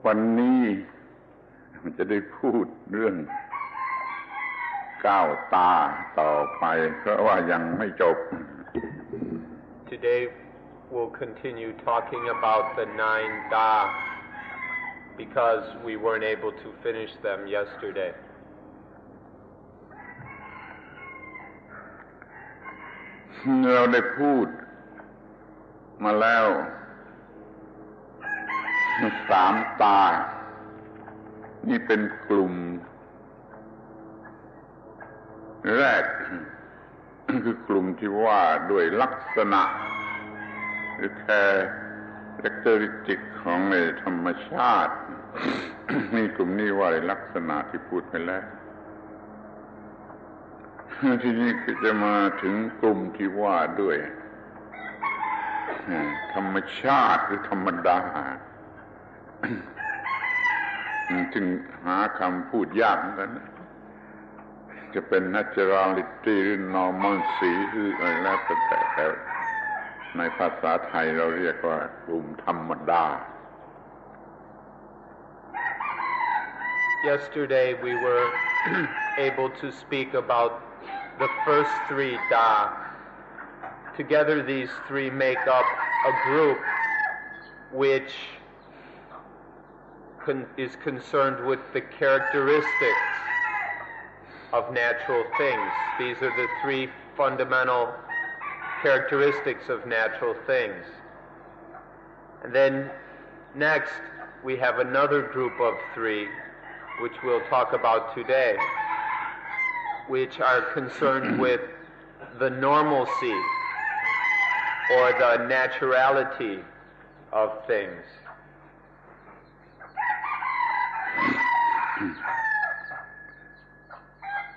วันนี้จะได้พูดเรื่องก้าวตาต่อไปเพราะว่ายังไม่จบ Today we'll continue talking about the 9 Da because we weren't able to finish them yesterday. เราได้พูดมาแล้ว3 ตานี่เป็นกลุ่มแรกคือกลุ่มที่ว่าด้วยลักษณะหรือcharacteristic ของธรรมชาตินี่กลุ่มนี้ว่าลักษณะที่พูดไปแล้วทีนี้ก็จะมาถึงกลุ่มที่ว่าด้วยธรรมชาติหรือธรรมดาจึงหาคำพูดยากเหมือนกันจะเป็น naturality หรือ normalcy หรืออะไรแล้วแต่ในภาษาไทยเราเรียกว่ากลุ่มธรรมดา Yesterday we were able to speak about the first 3 Da. Together these 3 make up a group which is concerned with the characteristics of natural things. These are the 3 fundamental characteristics of natural things. And then next we have another group of 3 which we'll talk about today, which are concerned with the normalcy or the naturality of things.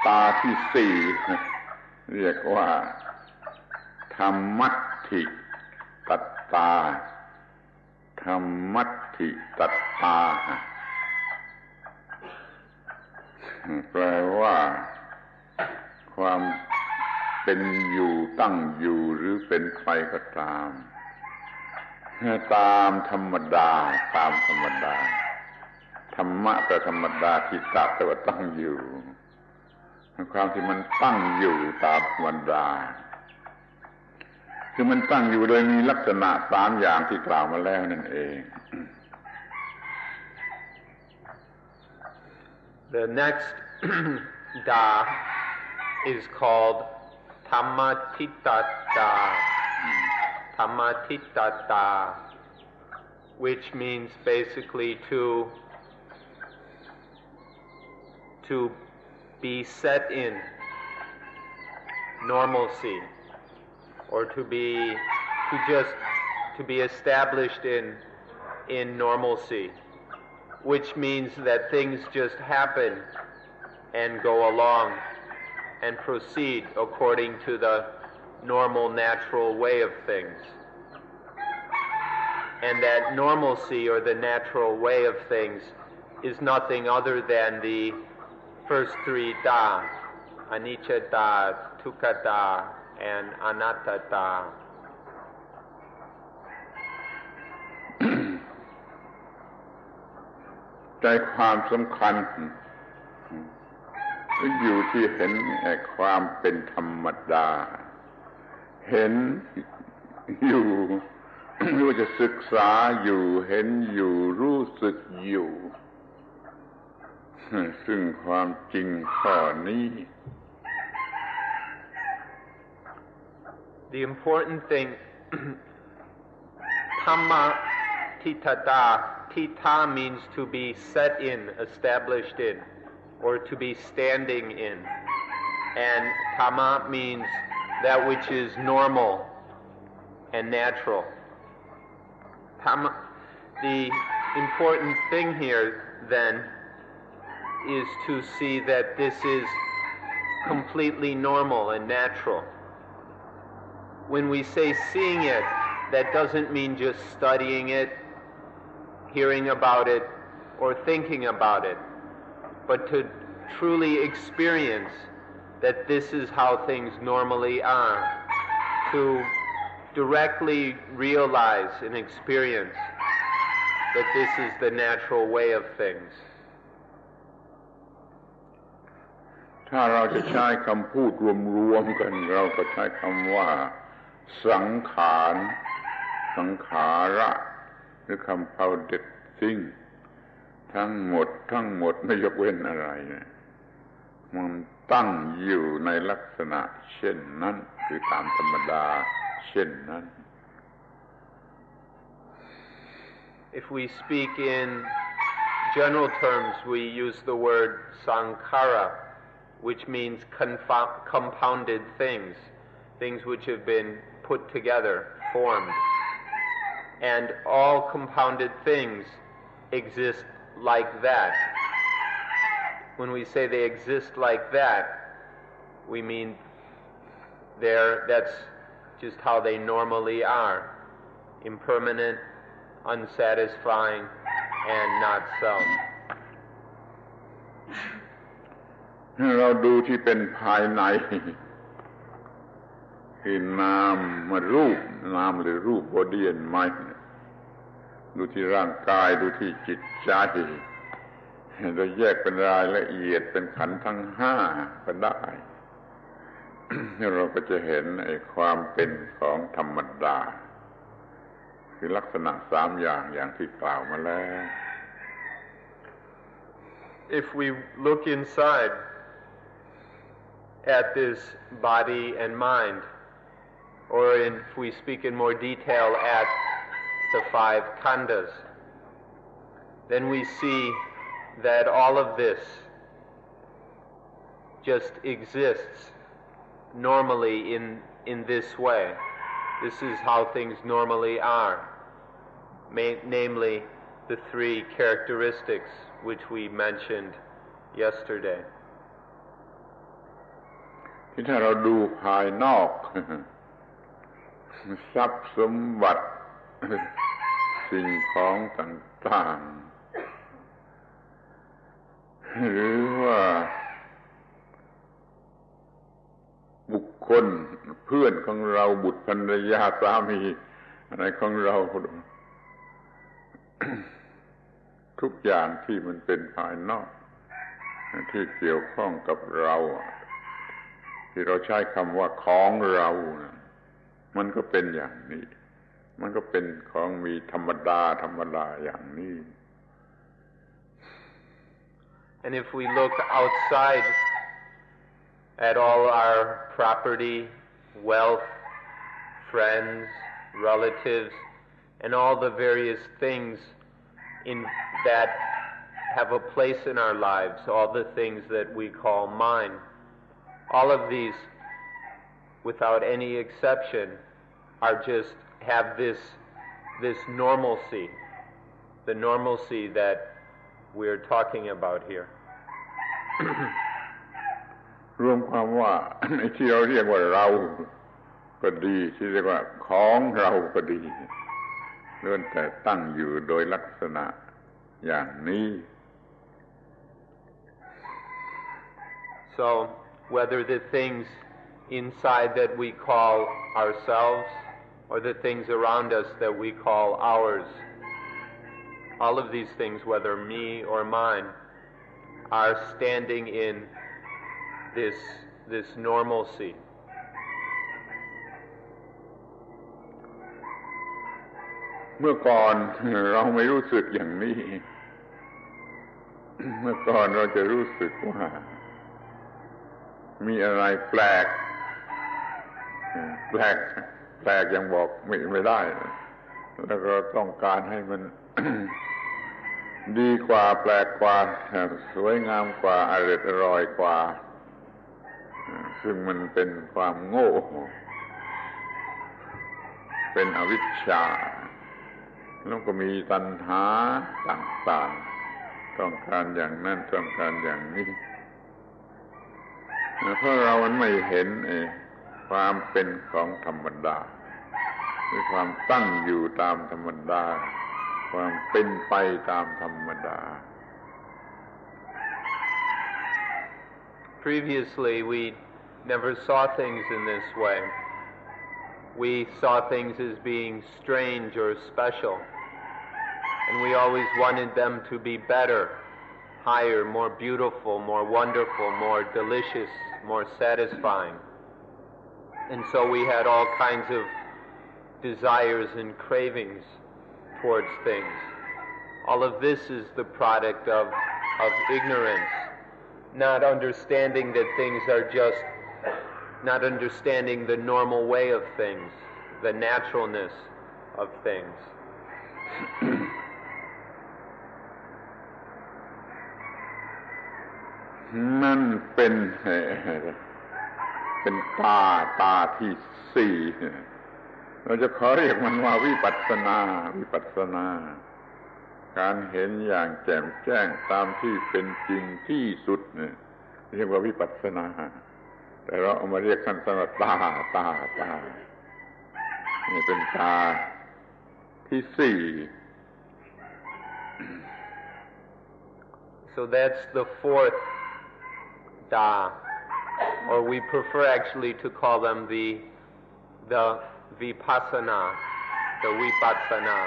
ตาที่4เรียกว่าธรรมัตถิตัตตาธรรมัตถิตัตตาแปลว่าความเป็นอยู่ตั้งอยู่หรือเป็นไปก็ตามตามธรรมดาตามธรรมดาธรรมะแต่ธรรมดาทิฏฐะแต่ว่าตั้งอยู่ความที่มันตั้งอยู่ตามธรรมดาคือมันตั้งอยู่โดยมีลักษณะ3 อย่างที่กล่าวมาแล้วนั่นเอง The next Da is called Thammatitata, Thammatitata, which means basically to be set in normalcy, or to be established in normalcy, which means that things just happen and go along and proceed according to the normal natural way of things. And that normalcy or the natural way of things is nothing other than the first 3 Da, Anicca Da, Dukkha Da, and Anatta Da. ใจความสำคัญอยู่ที่เห็นความเป็นธรรมดาเห็นอยู่หรือว่าจะศึกษาอยู่เห็นอยู่รู้สึกอยู่ซึ่งความจริงข้อนี้ The important thing Thammatitata, Tita means to be set in, established in, or to be standing in. And Thamma means that which is normal and natural. The important thing here then is to see that this is completely normal and natural. When we say seeing it, that doesn't mean just studying it, hearing about it, or thinking about it, but to truly experience that this is how things normally are, to directly realize and experience that this is the natural way of things. ถ้าเราจะใช้คำพูดรวมๆกันเราก็ใช้คำว่าสังขารสังขาระหรือ compounded thing ทั้งหมดไม่ยกเว้นอะไรเนี่ยมันตั้งอยู่ในลักษณะเช่นนั้นคือตามธรรมดาเช่นนั้น If we speak in general terms, we use the word sankhara, which means compounded things, things which have been put together, formed. And all compounded things exist like that. When we say they exist like that, we mean that's just how they normally are, impermanent, unsatisfying, and not self. เราดูที่เป็นภายในคือนามรูปนามหรือรูป body and mind ดูที่ร่างกายดูที่จิตใจเราแยกเป็นรายละเอียดเป็นขันธ์ทั้งห้าก็ได้ เราก็จะเห็นไอ้ความเป็นของธรรมดาคือลักษณะสามอย่างที่กล่าวมาแล้ว If we look inside at this body and mind, or if we speak in more detail at the five khandhas, then we see that all of this just exists normally in this way. This is how things normally are, namely the three characteristics which we mentioned yesterday. ที่ถ้าเราดูภายนอกทรัพย์สมบัติสิ่งของต่างๆหรือว่าบุคคลเพื่อนของเราบุตรภรรยาสามีอะไรของเรา ทุกอย่างที่มันเป็นภายนอกที่เกี่ยวข้องกับเราที่เราใช้คำว่าของเรามันก็เป็นอย่างนี้มันก็เป็นของมีธรรมดาอย่างนี้ And if we look outside at all our property, wealth, friends, relatives, and all the various things that have a place in our lives, all the things that we call mine, all of these, without any exception, are just have this normalcy, the normalcy that we're talking about here. รวมความว่า ที่เราเรียกว่าเราก็ดีที่เรียกว่าของเราก็ดีล้วนแต่ตั้งอยู่โดยลักษณะอย่างนี้ So whether the things inside that we call ourselves or the things around us that we call ours, all of these things, whether me or mine, are standing in this normalcy. เมื่อก่อนเราไม่รู้สึกอย่างนี้ เมื่อก่อนเราจะรู้สึกว่ามีอะไรแปลกยังบอกไม่ได้แล้วก็ต้องการให้มัน ดีกว่าแปลกกว่าสวยงามกว่าอร่อยกว่าซึ่งมันเป็นความโง่เป็นอวิชชาแล้วก็มีตัณหาต่างๆต้องการอย่างนั้นต้องการอย่างนี้เพราะเรามันไม่เห็นความเป็นของธรรมดาหรือความตั้งอยู่ตามธรรมดาความเป็นไปตามธรรมดา Previously, we never saw things in this way. We saw things as being strange or special. and we always wanted them to be better, higher, more beautiful, more wonderful, more delicious, more satisfying. And so we had all kinds of desires and cravings towards things. All of this is the product of ignorance, not understanding that things are just, not understanding the normal way of things, the naturalness of things. นั่นเป็นตาที่สี่เราจะขอเรียกมันว่าวิปัสสนาการเห็นอย่างแจ่มแจ้งตามที่เป็นจริงที่สุดเนี่ยเรียกว่าวิปัสสนาแต่เราเอามาเรียกสั้นๆว่าตานี่เป็นตาที่สี่ So that's the fourth da, or we prefer actually to call them the vipassana, the vipassana.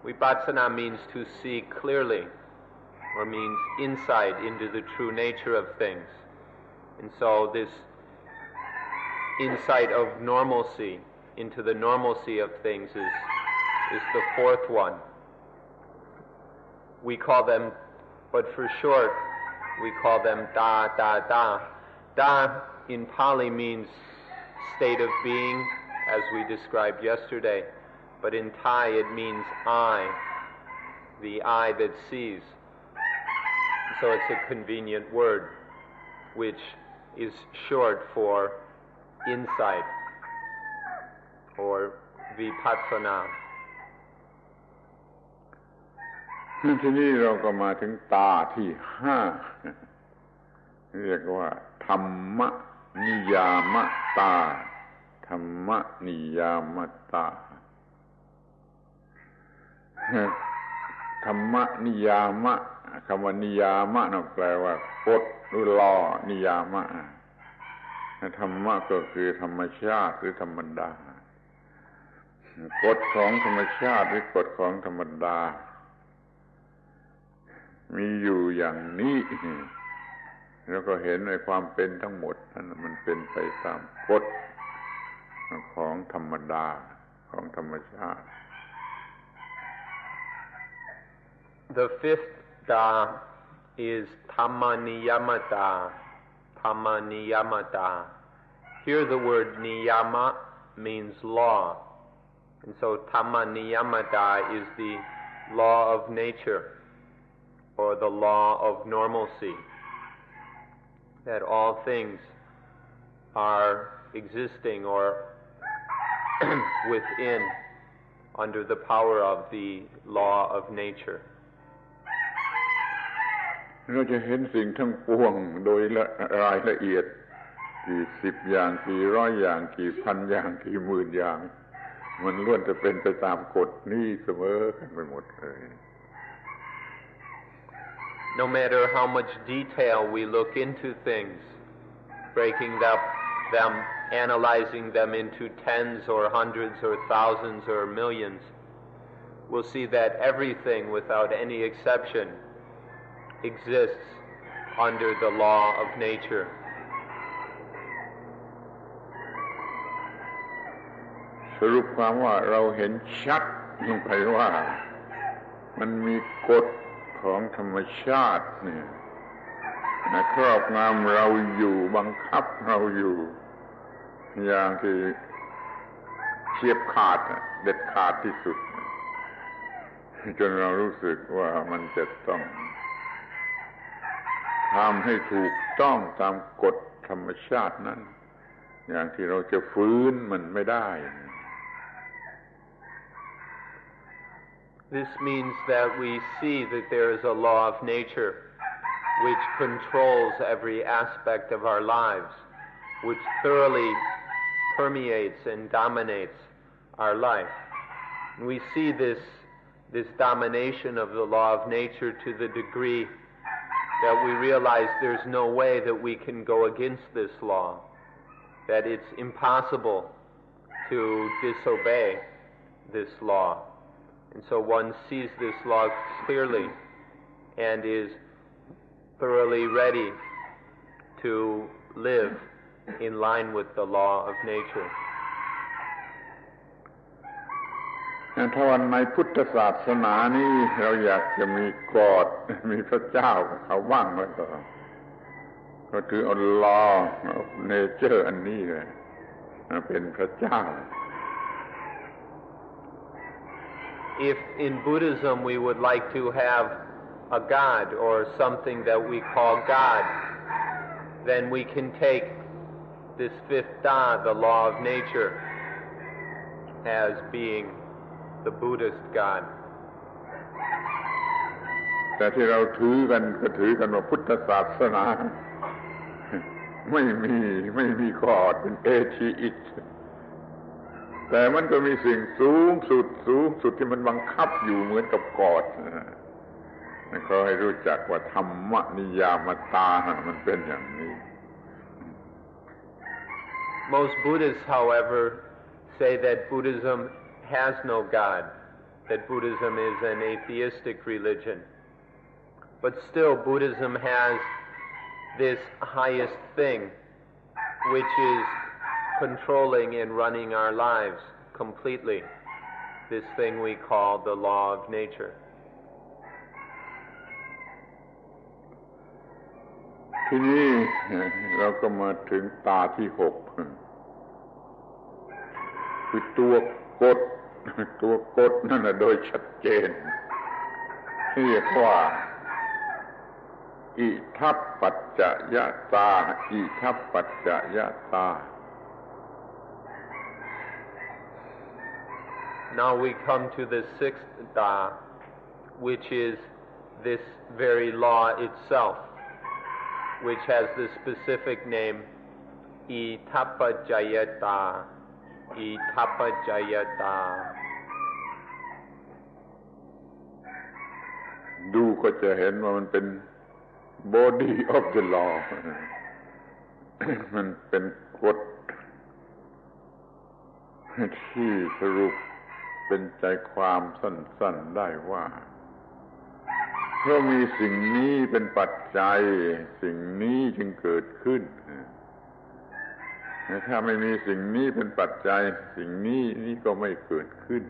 Vipassana means to see clearly, or means insight into the true nature of things. And so this insight of normalcy into the normalcy of things is the fourth one. We call them, but for short, we call them da. Da in Pali means state of being, as we described yesterday, but in Thai it means eye, the eye that sees. So it's a convenient word, which is short for insight or vipassana. ทีนี้เราก็มาถึงตาที่ห้าเรียกว่าธรรมนิยามตาธรรมนิยามตาธรรมนิยามะคำว่านิยามะนั่นแปลว่ากฎหรือลอนิยามะธรรมะก็คือธรรมชาติหรือธรรมดากฎของธรรมชาติหรือกฎของธรรมดามีอยู่อย่างนี้แล้วก็เห็นในความเป็นทั้งหมดนั้นมันเป็นไปตามกฎของธรรมดาของธรรมชาติ The fifth da is Thammaniyamata. Here the word niyama means law. And so Thammaniyamata is the law of nature, or the law of normalcy, that all things are existing or within, under the power of the law of nature. เราจะเห็นสิ่งทั้งปวงโดยรายละเอียดกี่สิบอย่างกี่ร้อยอย่างกี่พันอย่างกี่หมื่นอย่างมันล้วนจะเป็นไปตามกฎนี้เสมอกันไปหมดเลย No matter how much detail we look into things, breaking them, analyzing them into tens or hundreds or thousands or millions, we'll see that everything, without any exception, exists under the law of nature. สรุปความว่าเราเห็นชัดลงไปว่ามันมีกฎของธรรมชาติเนี่ยครอบงำเราอยู่บังคับเราอยู่อย่างที่เฉียบขาดเด็ดขาดที่สุดจนเรารู้สึกว่ามันจะต้องทำให้ถูกต้องตามกฎธรรมชาตินั้นอย่างที่เราจะฟื้นมันไม่ได้ This means that we see that there is a law of nature which controls every aspect of our lives, which thoroughly permeates and dominates our life. And we see this domination of the law of nature to the degree that we realize there's no way that we can go against this law, that it's impossible to disobey this law. And so one sees this law clearly and is thoroughly ready to live in line with the law of nature. ถ้าวันในพุทธศาสนานี้เราอยากจะมีกอดมีพระเจ้าเขาบ้างแล้วก็ถือเอา law of nature อันนี้เลยเป็นพระเจ้า If in Buddhism we would like to have a god or something that we call God, then we can take this fifth Da, the law of nature, as being the Buddhist God. แต่ที่เราถือกันก็ถือกันว่าพุทธศาสนาไม่มีกอดเป็นเอทีอิสแต่มันก็มีสิ่งสูงสุดที่มันบังคับอยู่เหมือนกับกอดขอให้รู้จักว่าธรรมนิยามตามันเป็นอย่างนี้ Most Buddhists, however, say that Buddhism has no God, that Buddhism is an atheistic religion. But still, Buddhism has this highest thing, which is controlling and running our lives completely, this thing we call the law of nature. ทีนี้เราก็มาถึงตาที่6คือตัวกฎนั่นน่ะโดยชัดเจนเรียกว่าอิทัปปัจจยตาอิทัปปัจจยตา Now we come to the sixth Da, which is this very law itself, which has the specific name Itappajayata. Itappajayata. ดูก็จะเห็นว่ามันเป็น body of the law มันเป็นกฎที่สรุปเป็นใจความสั้นๆได้ว่าเพราะมีสิ่งนี้เป็นปัจจัยสิ่งนี้จึงเกิดขึ้นถ้าไม่มีสิ่งนี้เป็นปัจจัยสิ่งนี้ก็ไม่เกิดขึ้น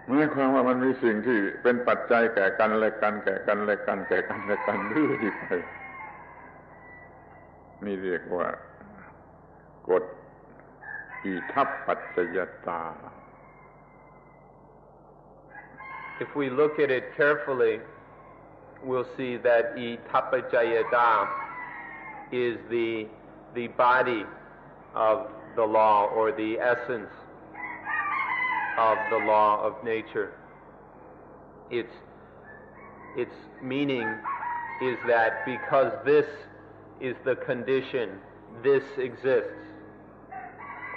หมายความว่ามันมีสิ่งที่เป็นปัจจัยแก่กันและกันแก่กันและกันแก่กันและกันเรื่อยไปนี่เรียกว่ากฎอิทัปปัจจยตา If we look at it carefully, we'll see that Itappajayata is the body of the law or the essence of the law of nature. Its meaning is that because this is the condition, this exists.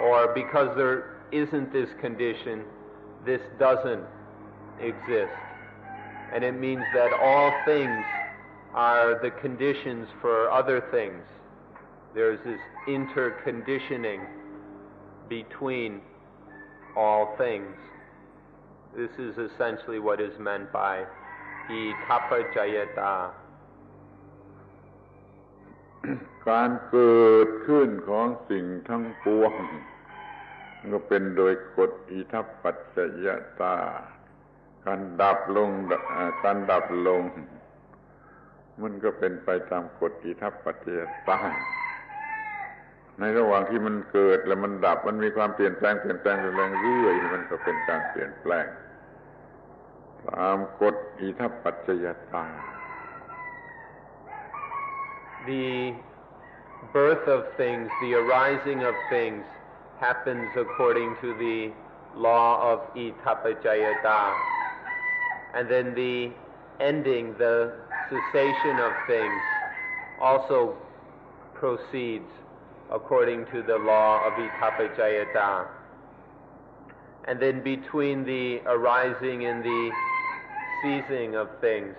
Or because there isn't this condition, this doesn't exist. And it means that all things are the conditions for other things. There's this interconditioning between all things. This is essentially what is meant by Itappajayata. การเกิดขึ้นของสิ่งทั้งปวงก็เป็นโดยกฎอิทัปปัจจยตาการดับลงมันก็เป็นไปตามกฎอิทัปปัจจยตาในระหว่างที่มันเกิดและมันดับมันมีความเปลี่ยนแปลงเรื่อยมันก็เป็นการเปลี่ยนแปลงตามกฎอิทัปปัจจยตา The birth of things, the arising of things, happens according to the law of Itappajayata. And then the ending, the cessation of things, also proceeds according to the law of Itappajayata. And then between the arising and the ceasing of things,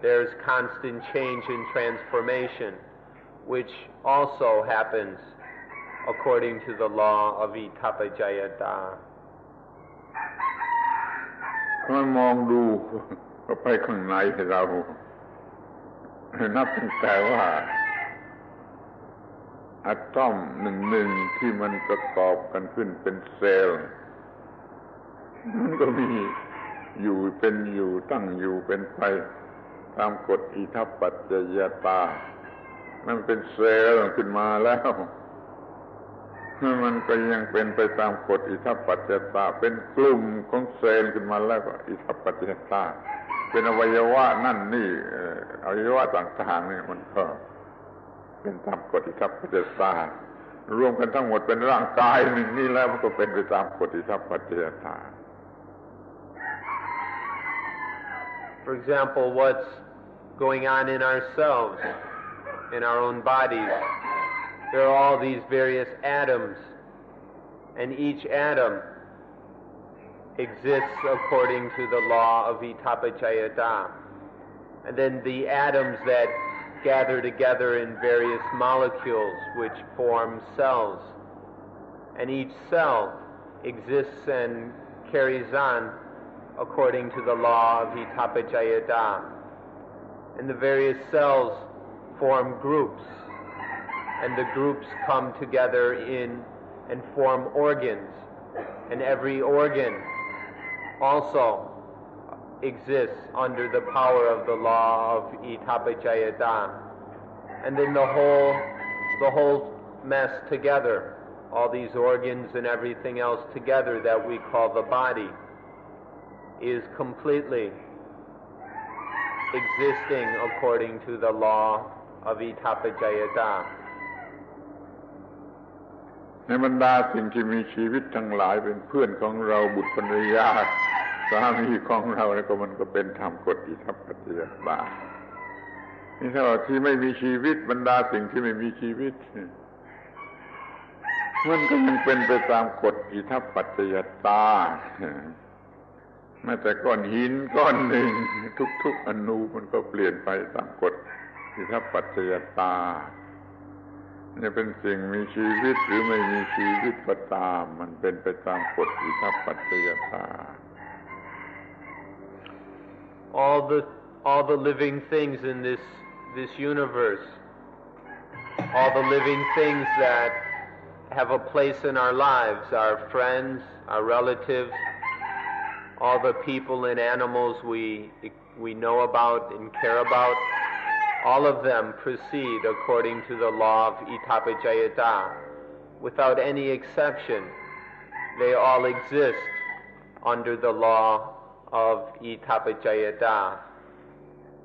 there's constant change and transformation, which also happens according to the law of Itappajayata. มันมองดูเข้าไปข้างในเรานับตั้งแต่ว่าอะตอมหนึ่งที่มันประกอบกันขึ้นเป็นเซลล์มันก็มีอยู่เป็นอยู่ตั้งอยู่เป็นไปตามกฎอิทัปปัจจยตามันเป็นเซลล์ขึ้นมาแล้วมันก็ยังเป็นไปตามกฎอิทัปปัจจยตาเป็นกลุ่มของเซลล์ขึ้นมาแล้วก็อิทัปปัจจยตาเป็นอวัยวะนั่นนี่อวัยวะต่างๆนี่มันก็เป็นตามกฎอิทัปปัจจยตารวมกันทั้งหมดเป็นร่างกายหนึ่งนี่แล้วมันก็เป็นไปตามกฎอิทัปปัจจยตา For example, what's going on in ourselves, in our own bodies, there are all these various atoms, and each atom exists according to the law of Itapacayata. And then the atoms that gather together in various molecules which form cells, and each cell exists and carries on according to the law of Itapacayata. And the various cells form groups, and the groups come together in and form organs, and every organ also exists under the power of the law of Itapacayata. And then the whole mess together, all these organs and everything else together that we call the body, is completely existing according to the law of Itapacayata. ในบรรดาสิ่งที่มีชีวิตทั้งหลายเป็นเพื่อนของเราบุตรภรรยาสามีของเราแล้วก็มันก็เป็นธรรมกฎอิทัปปัจจยตานี่ถ้าว่าที่ไม่มีชีวิตบรรดาสิ่งที่ไม่มีชีวิตมันก็ยังเป็นไปตามกฎอิทัปปัจจยตาแม้แต่ก้อนหินก้อนหนึ่งทุกๆอนูมันก็เปลี่ยนไปตามกฎอิทัปปัจจยตานี่เป็นสิ่งมีชีวิตหรือไม่มีชีวิตก็ตามมันเป็นไปตามกฎอิทัปปัจจยตา all the living things in this universe, all the living things that have a place in our lives, our friends, our relatives, all the people and animals we know about and care about, all of them proceed according to the law of Itapacayata. Without any exception, they all exist under the law of Itapacayata.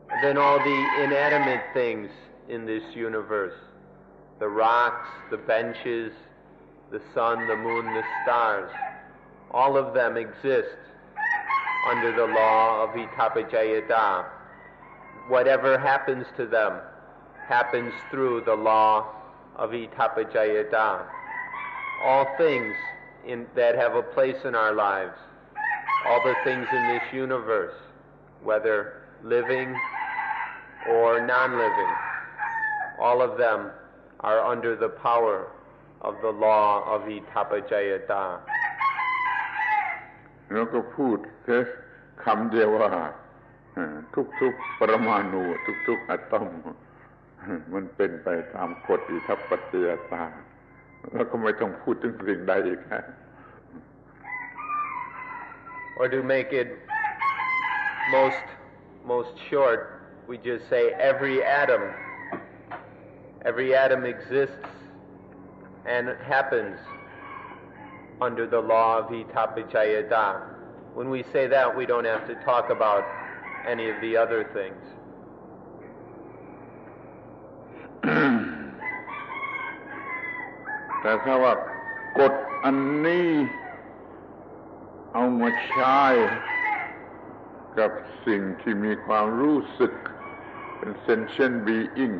And then all the inanimate things in this universe, the rocks, the benches, the sun, the moon, the stars, all of them exist under the law of Itapacayata. Whatever happens to them happens through the law of Itapacayata. All things that have a place in our lives, all the things in this universe, whether living or non-living, all of them are under the power of the law of Itapacayata. แล้วก็พูดแค่คำเดียวว่าทุกๆปรมาณูทุกๆอะตอมมันเป็นไปตามกฎอิทัปปัจจยตาแล้วก็ไม่ต้องพูดถึงสิ่งใดอีกแล้ว Or to make it most short, we just say every atom exists and happens under the law of Itapacayata. When we say that, we don't have to talk about any of the other things. แต่ถ้าว่ากฎอันนี้เอามาใช้กับสิ่งที่มีความรู้สึกเป็น sentient being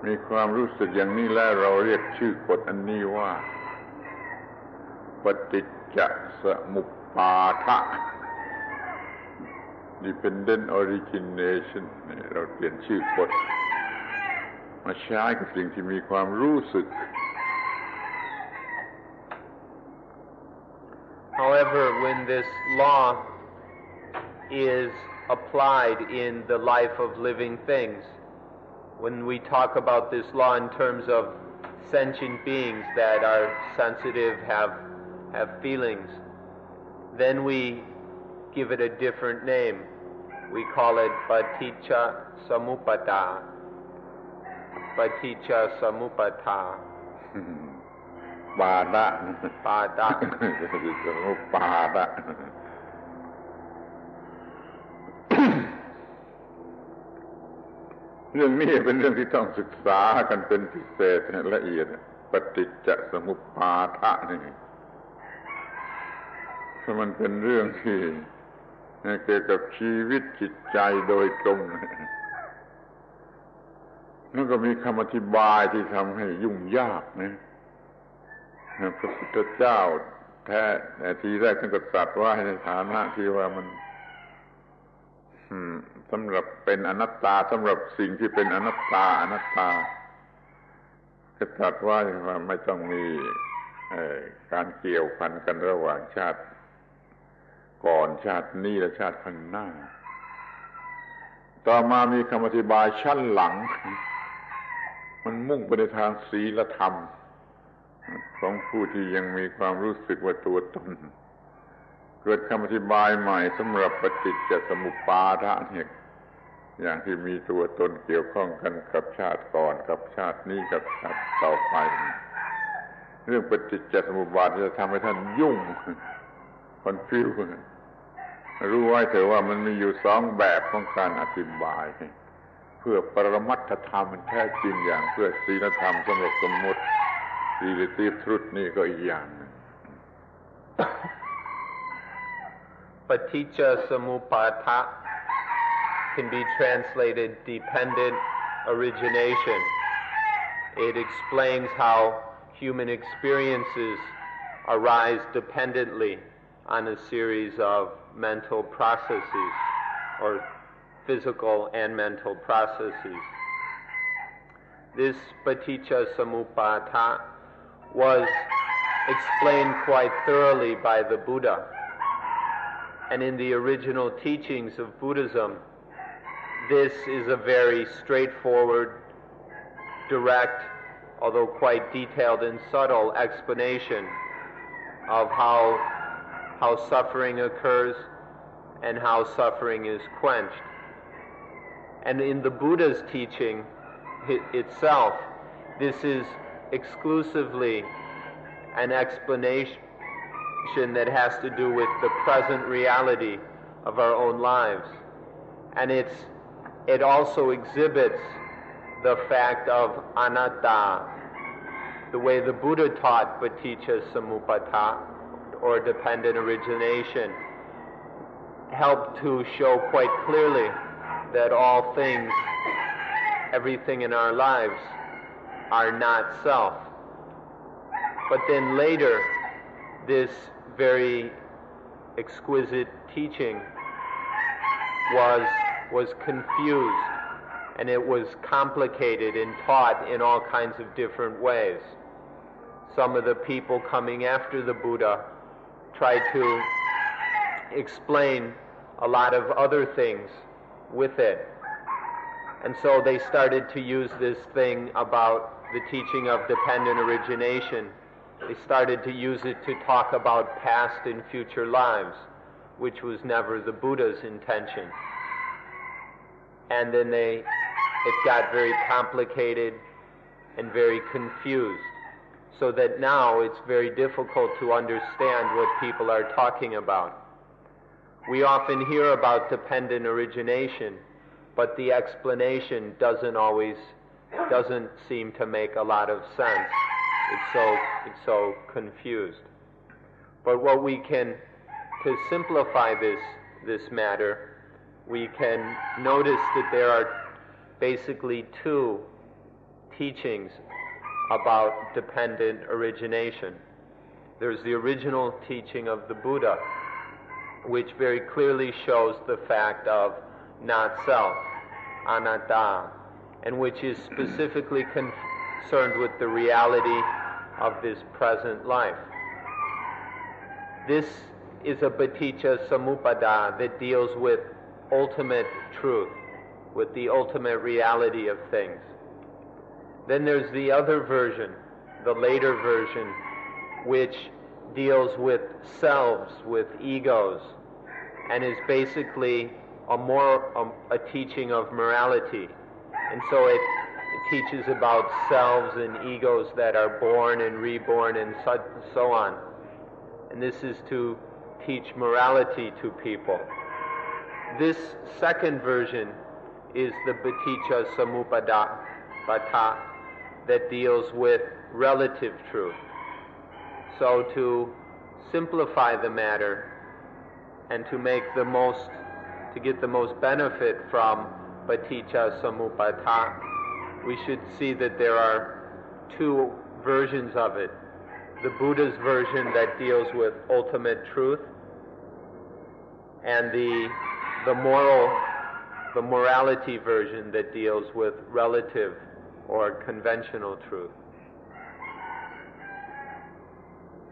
มีความรู้สึกอย่างนี้แล้วเราเรียกชื่อกฎอันนี้ว่าปฏิจจสมุปบาท dependent origination เราเปลี่ยนชื่อกฎมาใช้กับสิ่งที่มีความรู้สึก However, when this law is applied in the life of living things. When we talk about this law in terms of sentient beings that are sensitive, have feelings, then we give it a different name. We call it paticca samuppada. Paticca samuppada. ปาดะ ปาดะ ปาดะ เรื่องนี้เป็นเรื่องที่ต้องศึกษากันเป็นพิเศษละเอียดปฏิจจสมุปบาทะนี่เพราะมันเป็นเรื่องที่เกี่ยวกับชีวิตจิตใจโดยตรงแล้วก็มีคำอธิบายที่ทำให้ยุ่งยากนะพระพุทธเจ้าแท้ทีแรกท่านก็ตรัสว่าในฐานะที่ว่ามันสำหรับเป็นอนัตตาสำหรับสิ่งที่เป็นอนัตตาก็ตรัสว่าไม่ต้องมีการเกี่ยวพันกันระหว่างชาติก่อนชาตินี้และชาติข้างหน้าต่อมามีคำอธิบายชั้นหลังมันมุ่งไปในทางศีลธรรมของผู้ที่ยังมีความรู้สึกว่าตัวตนเกิดคำอธิบายใหม่สำหรับปฏิจจสมุปบาทะเนี่ยอย่างที่มีตัวตนเกี่ยวข้องกันกับชาติก่อนกับชาตินี้กับชาติต่อไปเรื่องปฏิจจสมุปบาทจะทำให้ท่านยุ่งคอนฟิวรู้ไว้เถอะว่ามันมีอยู่สองแบบของการอธิบายเพื่อปรมัตถธรรมมันแท้จริงอย่างเพื่อศีลธรรมสำหรับสมมติ relative truth นี่ก็อีกอย่างนึง Paticca samuppada can be translated dependent origination. It explains how human experiences arise dependently on a series of mental processes or physical and mental processes. This paticca samuppada was explained quite thoroughly by the Buddha. And in the original teachings of Buddhism, this is a very straightforward, direct, although quite detailed and subtle explanation of how suffering occurs and how suffering is quenched. And in the Buddha's teaching itself, this is exclusively an explanation that has to do with the present reality of our own lives. And it also exhibits the fact of anatta, the way the Buddha taught paticca samuppada, or dependent origination, helped to show quite clearly that all things, everything in our lives, are not self. But then later, this very exquisite teaching was confused, and it was complicated and taught in all kinds of different ways. Some of the people coming after the Buddha tried to explain a lot of other things with it. And so they started to use this thing about the teaching of dependent origination. They started to use it to talk about past and future lives, which was never the Buddha's intention. And then it got very complicated and very confused, so that now it's very difficult to understand what people are talking about. We often hear about dependent origination, but the explanation doesn't seem to make a lot of sense. It's so confused. But what we can, to simplify this matter, we can notice that there are basically two teachings about dependent origination. There's the original teaching of the Buddha, which very clearly shows the fact of not self, anatta, and which is specifically concerned with the reality of this present life. This is a paticca samuppada that deals with ultimate truth, with the ultimate reality of things. Then there's the other version, the later version, which deals with selves, with egos, and is basically a teaching of morality. And so it teaches about selves and egos that are born and reborn and so on. And this is to teach morality to people. This second version is the paticca samuppada that deals with relative truth. So to simplify the matter and to get the most benefit from paticca samuppada, we should see that there are two versions of it. The Buddha's version that deals with ultimate truth, and the morality version that deals with relative or conventional truth.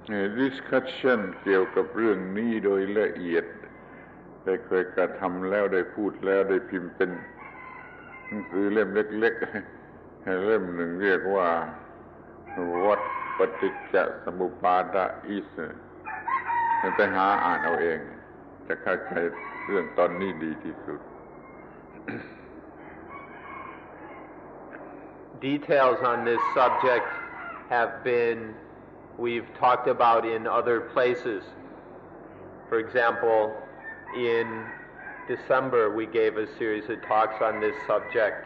Discussion เกี่ยวกับเรื่องนี้โดยละเอียดได้เคยกระทำแล้วได้พูดแล้วได้พิมพ์เป็นหนังสือเล่มเล็กๆเล่มหนึ่งเรียกว่า What ปฏิจจสมุปบาท is ไปหาอ่านเอาเองจะเข้าใจเรื่องตอนนี้ดีที่สุด Details on this subject we've talked about in other places. For example, in December we gave a series of talks on this subject,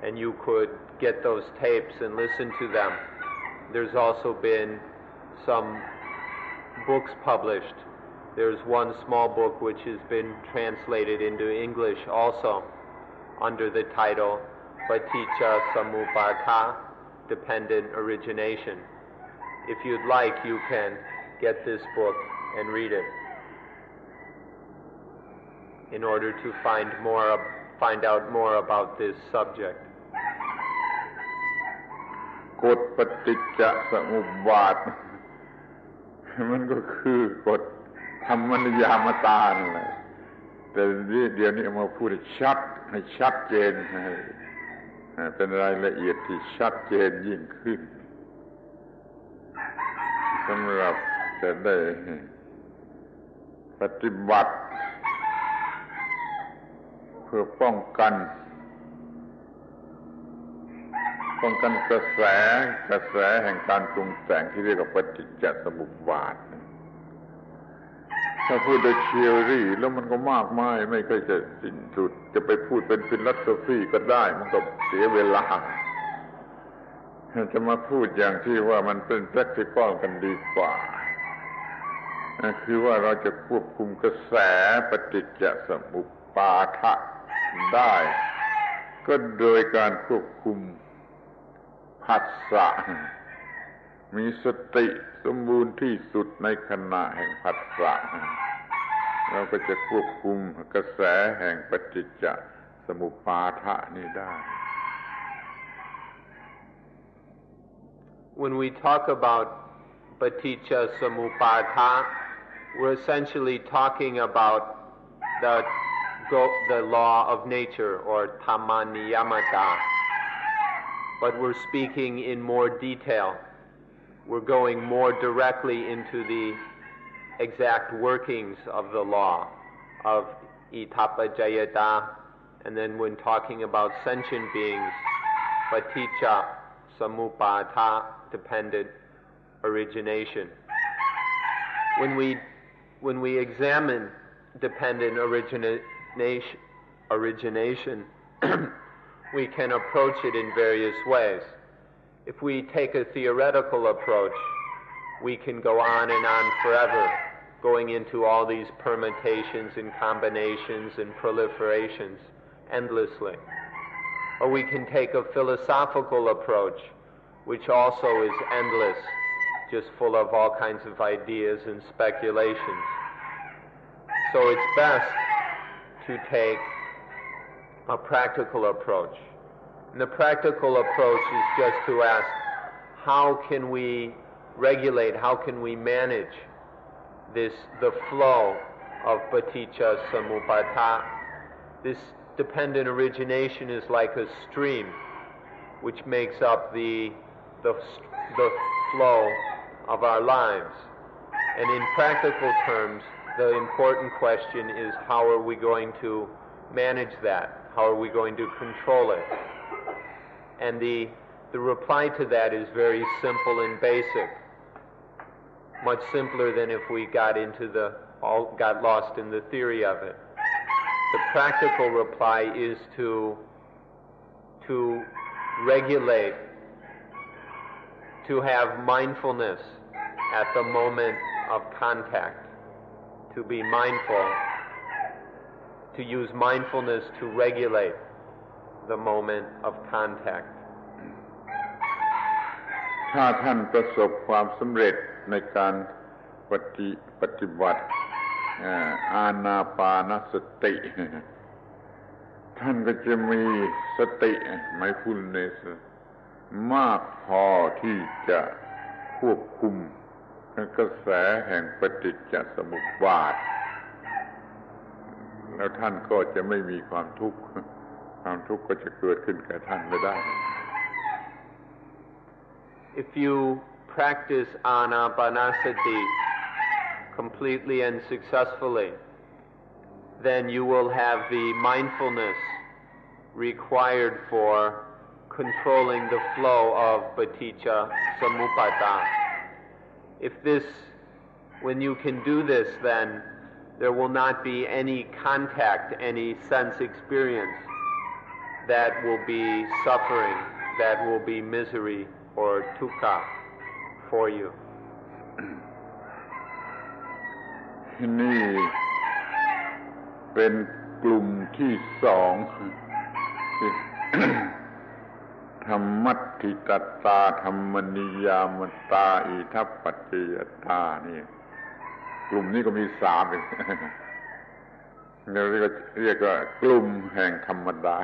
and you could get those tapes and listen to them. There's also been some books published. There's one small book which has been translated into English also under the title Paticca Samuppada, Dependent Origination. If you'd like, you can get this book and read it in order to find out more about this subject. กฎปฏิจจสมุปบาทมันก็คือกฎธรรมนิยามตานั่นแหละแต่เดี๋ยวนี้เอามาพูดให้ชัดเจนเป็นรายละเอียดที่ชัดเจนยิ่งขึ้นสำหรับจะได้ปฏิบัติเพื่อป้องกันกระแสแห่งการปรุงแต่งที่เรียกว่าปฏิจจสมุปบาทถ้าพูดโดยเทอรี่แล้วมันก็มากมายไม่เคยจะสิ้นสุดจะไปพูดเป็นฟิลโสฟีก็ได้มันก็เสียเวลาจะมาพูดอย่างที่ว่ามันเป็น practical กันดีกว่าคือว่าเราจะควบคุมกระแสปฏิจจสมุปบาทได้ก็โดยการควบคุมผัสสะมีสติสมบูรณ์ที่สุดในขณะแห่งผัสสะเราก็จะควบคุมกระแสแห่งปฏิจจสมุปบาทนี้ได้ When we talk about paticca samuppada, we're essentially talking about the law of nature or dhamma niyamata. But we're speaking in more detail. We're going more directly into the exact workings of the law of itappajayata, and then when talking about sentient beings, paticca samuppada, dependent origination. When we examine dependent origination, we can approach it in various ways. If we take a theoretical approach, we can go on and on forever, going into all these permutations and combinations and proliferations endlessly. Or we can take a philosophical approach, which also is endless, just full of all kinds of ideas and speculations. So it's best to take a practical approach. And the practical approach is just to ask, how can we regulate, how can we manage the flow of paticca samuppada. This dependent origination is like a stream which makes up the flow of our lives. And in practical terms, the important question is, how are we going to manage that? How are we going to control it? And the reply to that is very simple and basic, much simpler than if we got lost in the theory of it. The practical reply is to regulate, to have mindfulness at the moment of contact, to be mindful, to use mindfulness to regulate the moment of contact. ถ้าท่านประสบความสำเร็จในการปฏิบัติอานาปานสติ ท่านก็จะมีสติ mindfulness มากพอที่จะควบคุมกระแสแห่งปฏิจจสมุปบาทแล้วท่านก็จะไม่มีความทุกข์ก็จะเกิดขึ้นแก่ท่านไม่ได้ If you practice anapanasati completely and successfully, then you will have the mindfulness required for controlling the flow of paticca samuppada. When you can do this, then there will not be any contact, any sense experience that will be suffering, that will be misery or dukkha for you. นี่เป็นกลุ่มที่สองธรรมัตถิตตาธรรมนิยามตาอิทัปปัจจยตานี่กลุ่มนี้ก็มีสามเราเรียกว่ากลุ่มแห่งธรรมดา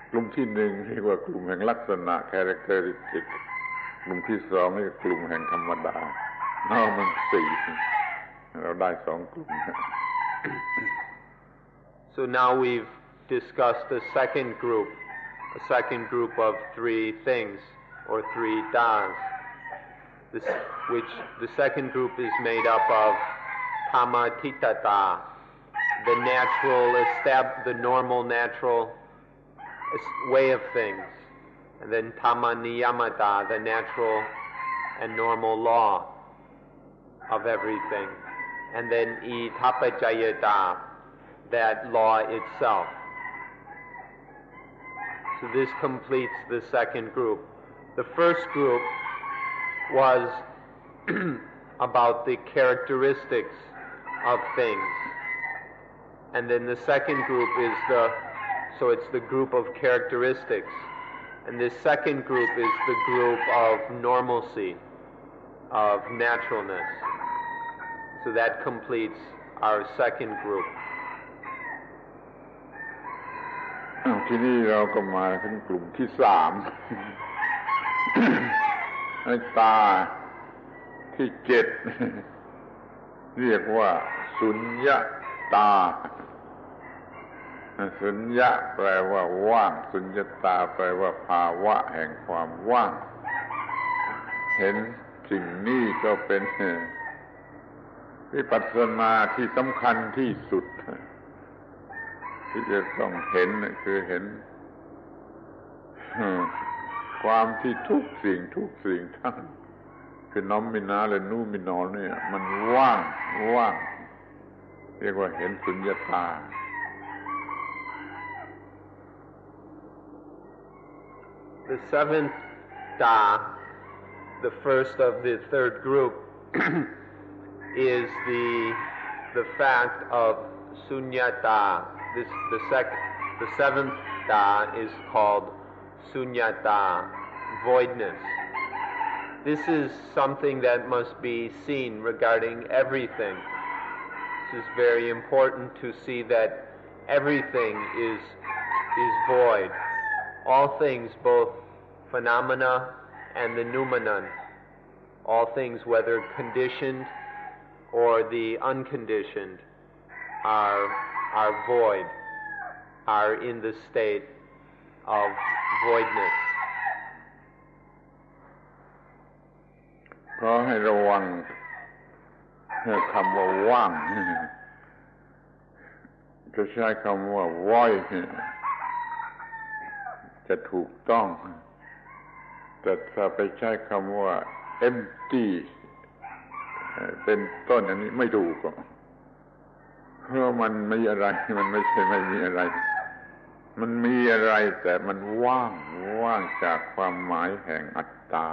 กลุ่มที่หนึ่งเรียกว่ากลุ่มแห่งลักษณะ characteristic กลุ่มที่สองเรียกกลุ่มแห่งธรรมดามันสี่เราได้สองกลุ่ม So now we've discussed the second group of three things or three das, which the second group is made up of tamatitata, the normal natural way of things, and then tamaniyamata, the natural and normal law of everything, and then itapajayata, that law itself. So this completes the second group. The first group was about the characteristics of things, and then the second group is it's the group of characteristics, and this second group is the group of normalcy, of naturalness. So that completes our second group. ทีนี้เราก็มาถึงกลุ่มที่สาม ไอ้ตาที่เจ็ด เรียกว่าสุญญตาสุญญะแปลว่าว่างสุญญตาแปลว่าภาวะแห่งความว่างเห็นสิ่งนี้ก็เป็นวิปัสสนาที่สำคัญที่สุดที่จะต้องเห็นคือเห็นความที่ทุกสิ่งทั้งคือน้อมมินาและนูมินอลเนี่ยมันว่างเรียกว่าเห็นสุญญตา The seventh da, the first of the third group, is the fact of sunyata. The seventh da is called sunyata, voidness. This is something that must be seen regarding everything. This is very important to see that everything is void. All things, both phenomena and the noumenon, all things whether conditioned or the unconditioned are void, are in the state of voidness. ขอให้ระวังคำว่าว่าง จะใช้คำว่า void จะถูกต้องแต่ถ้าไปใช้คำว่า empty เป็นต้นอันนี้ไม่ถูกเพราะมันมีอะไรมันไม่ใช่ไม่มีอะไรมันมีอะไรแต่มันว่างจากความหมายแห่งอัตตา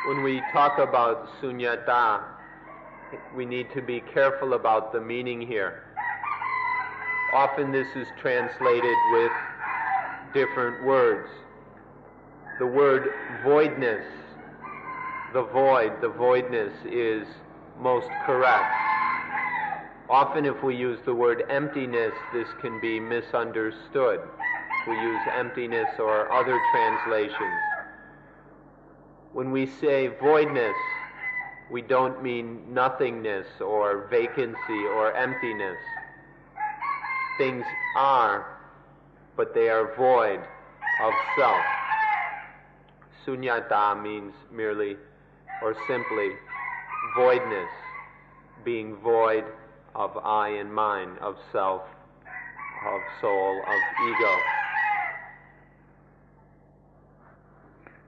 When we talk about sunyata, we need to be careful about the meaning here. Often this is translated with different words. The word voidness, the voidness is most correct. Often if we use the word emptiness, this can be misunderstood. We use emptiness or other translations. When we say voidness, we don't mean nothingness or vacancy or emptiness. Things are, but they are void of self. Sunyata means merely or simply voidness, being void of I and mine, of self, of soul, of ego.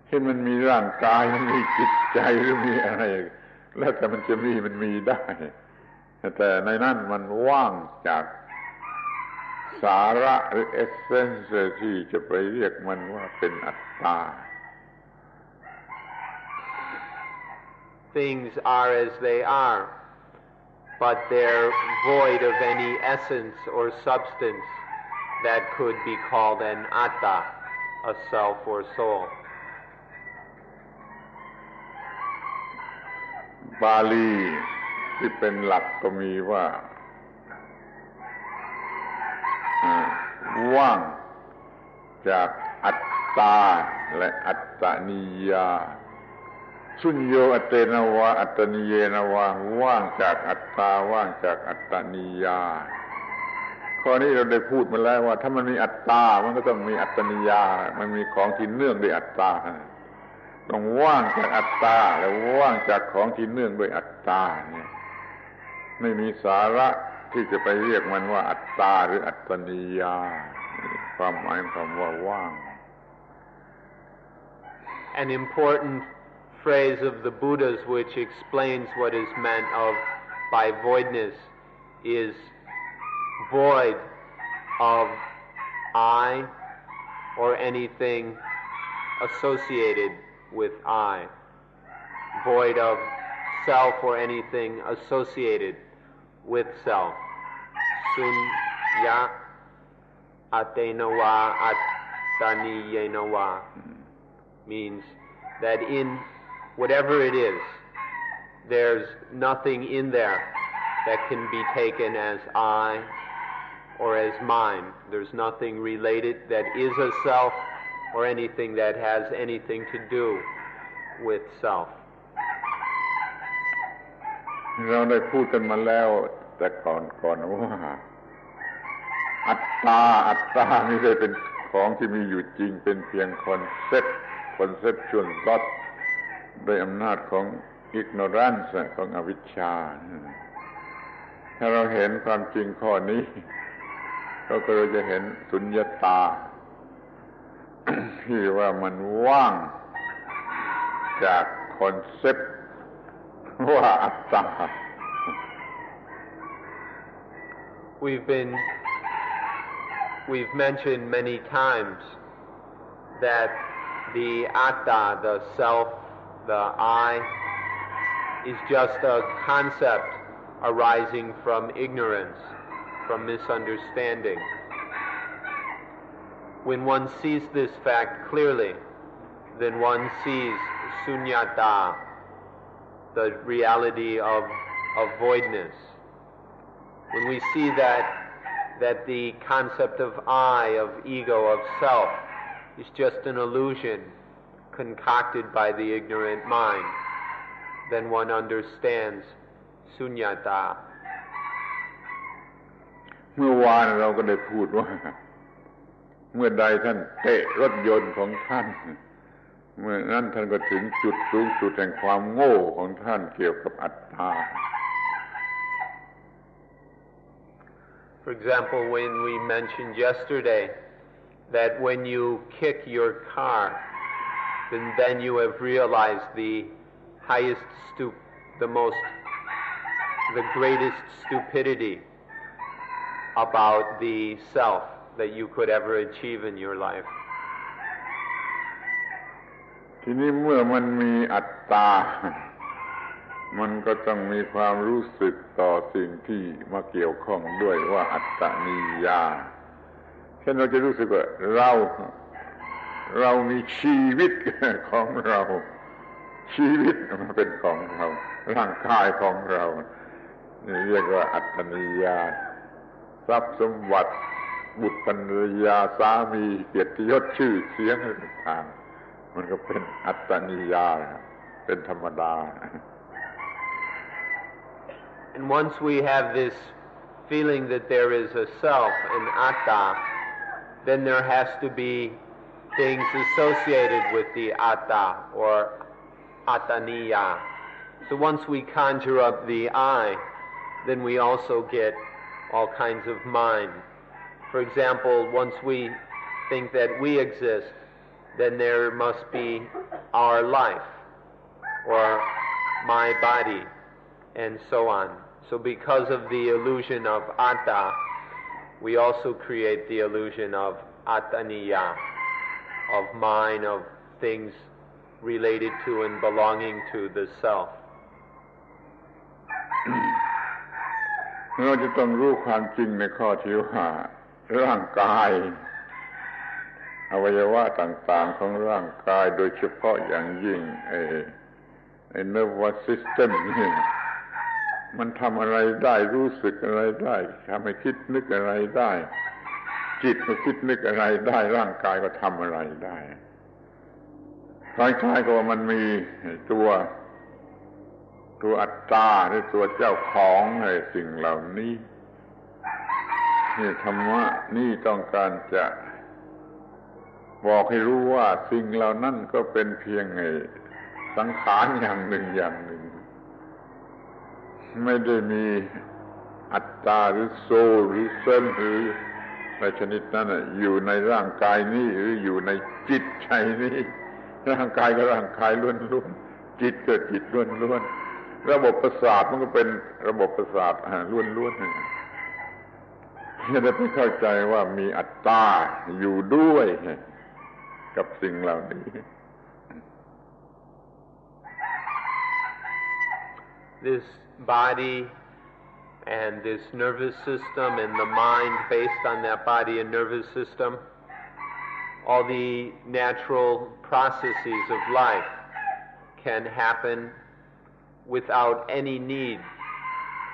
เช่นมันมีร่างกายมันมีจิตใจหรือมีอะไรแล้วแต่มันจะมันมีได้แต่ในนั้นมันว่างจากสาระหรือเอสเซนส์ที่จะไปเรียกมันว่าเป็นอัตตา Things are as they are, but they're void of any essence or substance that could be called an atta, a self or soul. บาลีที่เป็นหลักก็มีว่าว่างจากอัตตาและอัตตนิยาสุญโยอัตเตนวะอัตตนิเยนวะว่างจากอัตตาว่างจากอัตตนิยาข้อนี้เราได้พูดมาแล้วว่าถ้ามันมีอัตตามันก็ต้องมีอัตตนิยามันมีของที่เนื่องด้วยอัตตาต้องว่างจากอัตตาและว่างจากของที่เนื่องด้วยอัตตาเนี่ยไม่มีสาระที่จะไปเรียกมันว่าอัตตาหรืออัตตนิยาความหมายของคำว่าว่าง An important phrase of the Buddha's which explains what is meant by voidness is void of I or anything associated with I, void of self or anything associated with self. Sunya atenawa attaniyenawa means that in whatever it is, there's nothing in there that can be taken as I or as mine. There's nothing related that is a self or anything that has anything to do with self. เราได้พูดกันมาแล้วแต่ก่อนว่าอัตตาไม่ได้เป็นของที่มีอยู่จริงเป็นเพียงคอนเซ็ปชวลก็โดยอำนาจของ ignorance ของอวิชชาถ้าเราเห็นความจริงข้อนี้เราก็จะเห็นสุญญตาที่ว่ามันว่างจากคอนเซ็ปต์ว่าอัตตา We've mentioned many times that the atta, the self, the I, is just a concept arising from ignorance, from misunderstanding. When one sees this fact clearly, then one sees sunyata, the reality of voidness. When we see that the concept of I, of ego, of self, is just an illusion concocted by the ignorant mind, then one understands sunyata. เมื่อวานเราก็ได้พูดว่าเมื่อใดท่านเตะรถยนต์ของท่านเมื่อนั้นท่านก็ถึงจุดสูงสุดแห่งความโง่ของท่านเกี่ยวกับอัตตา For example, when we mentioned yesterday that when you kick your car, then you have realized the highest the greatest stupidity about the self that you could ever achieve in your life. ทีนี้เมื่อมันมีอัตตามันก็ต้องมีความรู้สึกต่อสิ่งที่มาเกี่ยวข้องด้วยว่าอัตตนิยาเช่นเราจะรู้สึกว่าเรามีชีวิตของเราชีวิตมันเป็นของเราร่างกายของเรานี่เรียกว่าอัตตนิยาทรัพย์สมบัติบุตรภรรยาสามีเกียรติยศชื่อเสียงต่างๆมันก็เป็นอัตตนิยาเป็นธรรมดา And once we have this feeling that there is a self, an atta, then there has to be things associated with the atta or attaniya. So once we conjure up the I, then we also get all kinds of mind. For example, once we think that we exist, then there must be our life or my body and so on. So because of the illusion of atta, we also create the illusion of attaniya, of mine, of things related to and belonging to the self. เราจะต้องรู้ความจริงในข้อที่ว่าร่างกายอวัยวะต่างๆของร่างกายโดยเฉพาะอย่างยิ่งnervous system นี่มันทำอะไรได้รู้สึกอะไรได้ทำให้คิดนึกอะไรได้จิตก็คิดนึกอะไรได้ร่างกายก็ทำอะไรได้คล้ายๆกับว่ามันมีตัวอัตตาหรือตัวเจ้าของสิ่งเหล่านี้นี่ธรรมะนี่ต้องการจะบอกให้รู้ว่าสิ่งเหล่านั้นก็เป็นเพียงสังขารอย่างหนึ่งไม่ได้มีอัตตาหรือโซลหรือเซนหรืออะไรชนิดนั้นอยู่ในร่างกายนี้หรืออยู่ในจิตใจนี้ร่างกายก็ร่างกายล้วนๆจิตก็จิตล้วนๆระบบประสาทมันก็เป็นระบบประสาทล้วนๆจะได้ไปเข้าใจว่ามีอัตตาอยู่ด้วยกับสิ่งเหล่านี้ This body and this nervous system and the mind based on that body and nervous system, all the natural processes of life can happen without any need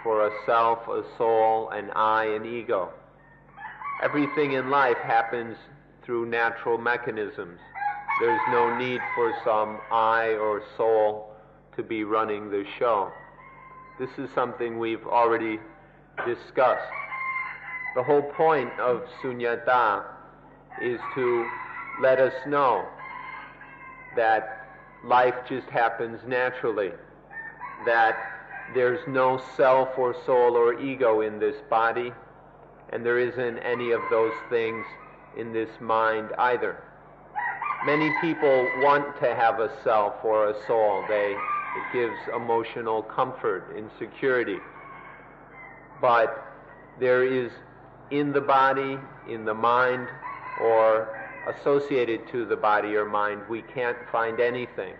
for a self, a soul, an I, an ego. Everything in life happens through natural mechanisms. There's no need for some I or soul to be running the show. This is something we've already discussed. The whole point of sunyata is to let us know that life just happens naturally, that there's no self or soul or ego in this body, and there isn't any of those things in this mind either. Many people want to have a self or a soul. It gives emotional comfort and security. But there is in the body, in the mind, or associated to the body or mind, we can't find anything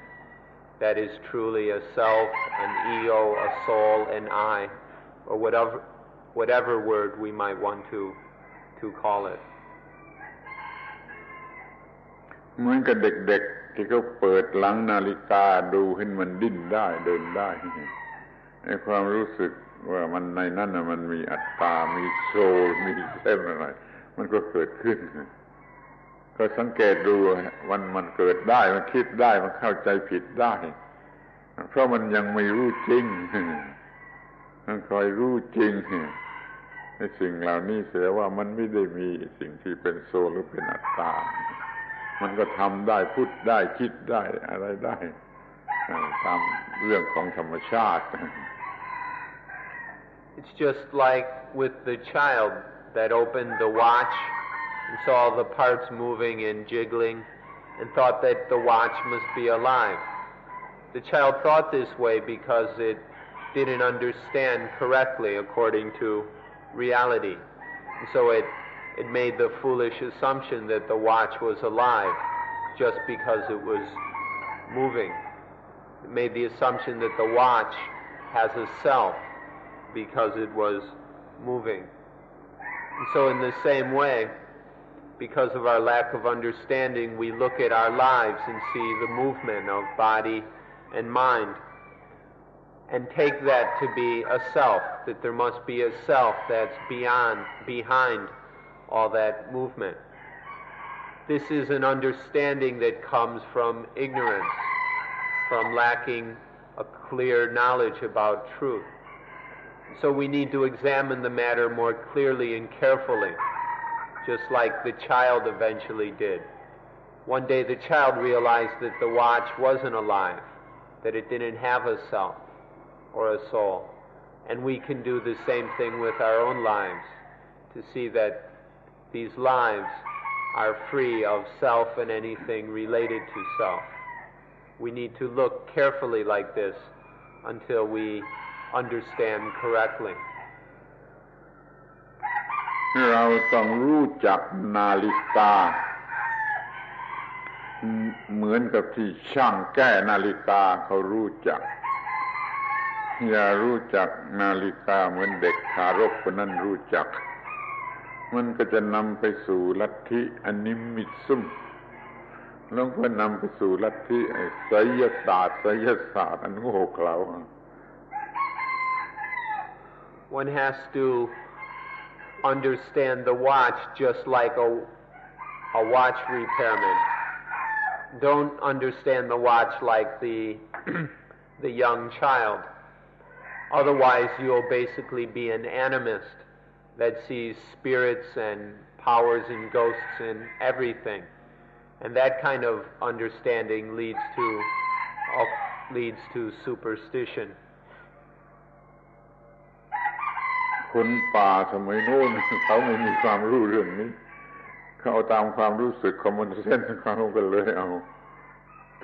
that is truly a self, an ego, a soul, an I, or whatever word we might want to call it. เหมือนกับเด็กๆที่เขาเปิดหลังนาฬิกาดูให้มันดิ้นได้เดินได้ในความรู้สึกว่ามันในนั้นมันมีอัตตามีโซลมีเส้นอะไรมันก็เกิดขึ้นก็สังเกตดูมันเกิดได้มันคิดได้มันเข้าใจผิดได้ เพราะมันยังไม่รู้จริงมันคอยรู้จริงในสิ่งเหล่านี้เสียว่ามันไม่ได้มีสิ่งที่เป็นโซลหรือเป็นอัตตามันก็ทำได้พูดได้คิดได้อะไรได้ตามเรื่องของธรรมชาติ It's just like with the child that opened the watch and saw the parts moving and jiggling and thought that the watch must be alive. The child thought this way because it didn't understand correctly according to reality. And so it made the foolish assumption that the watch was alive just because it was moving. It made the assumption that the watch has a self because it was moving. And so in the same way, because of our lack of understanding, we look at our lives and see the movement of body and mind and take that to be a self, that there must be a self that's behind all that movement. This is an understanding that comes from ignorance, from lacking a clear knowledge about truth. So we need to examine the matter more clearly and carefully, just like the child eventually did. One day the child realized that the watch wasn't alive, that it didn't have a self or a soul. And we can do the same thing with our own lives, to see that these lives are free of self and anything related to self. We need to look carefully like this until we understand correctly. เราต้องรู้จักนาฬิกาเหมือนกับที่ช่างแก้นาฬิกาเขารู้จักอย่ารู้จักนาฬิกาเหมือนเด็กทารกคนนั้นรู้จักมันก็จะนำไปสู่ลัทธิอนิมิตซึมแล้วก็นำไปสู่ลัทธิไสยศาสตร์อันโง่เขลา One has to understand the watch just like a watch repairman. Don't understand the watch like the young child. Otherwise, you'll basically be an animist that sees spirits and powers and ghosts in everything. And that kind of understanding leads to superstition. คนป่าสมัยโน้นเขาไม่มีความรู้เรื่องนี้เขาเอาตามความรู้สึกคอมมอนเซนส์เขากันเลยเอา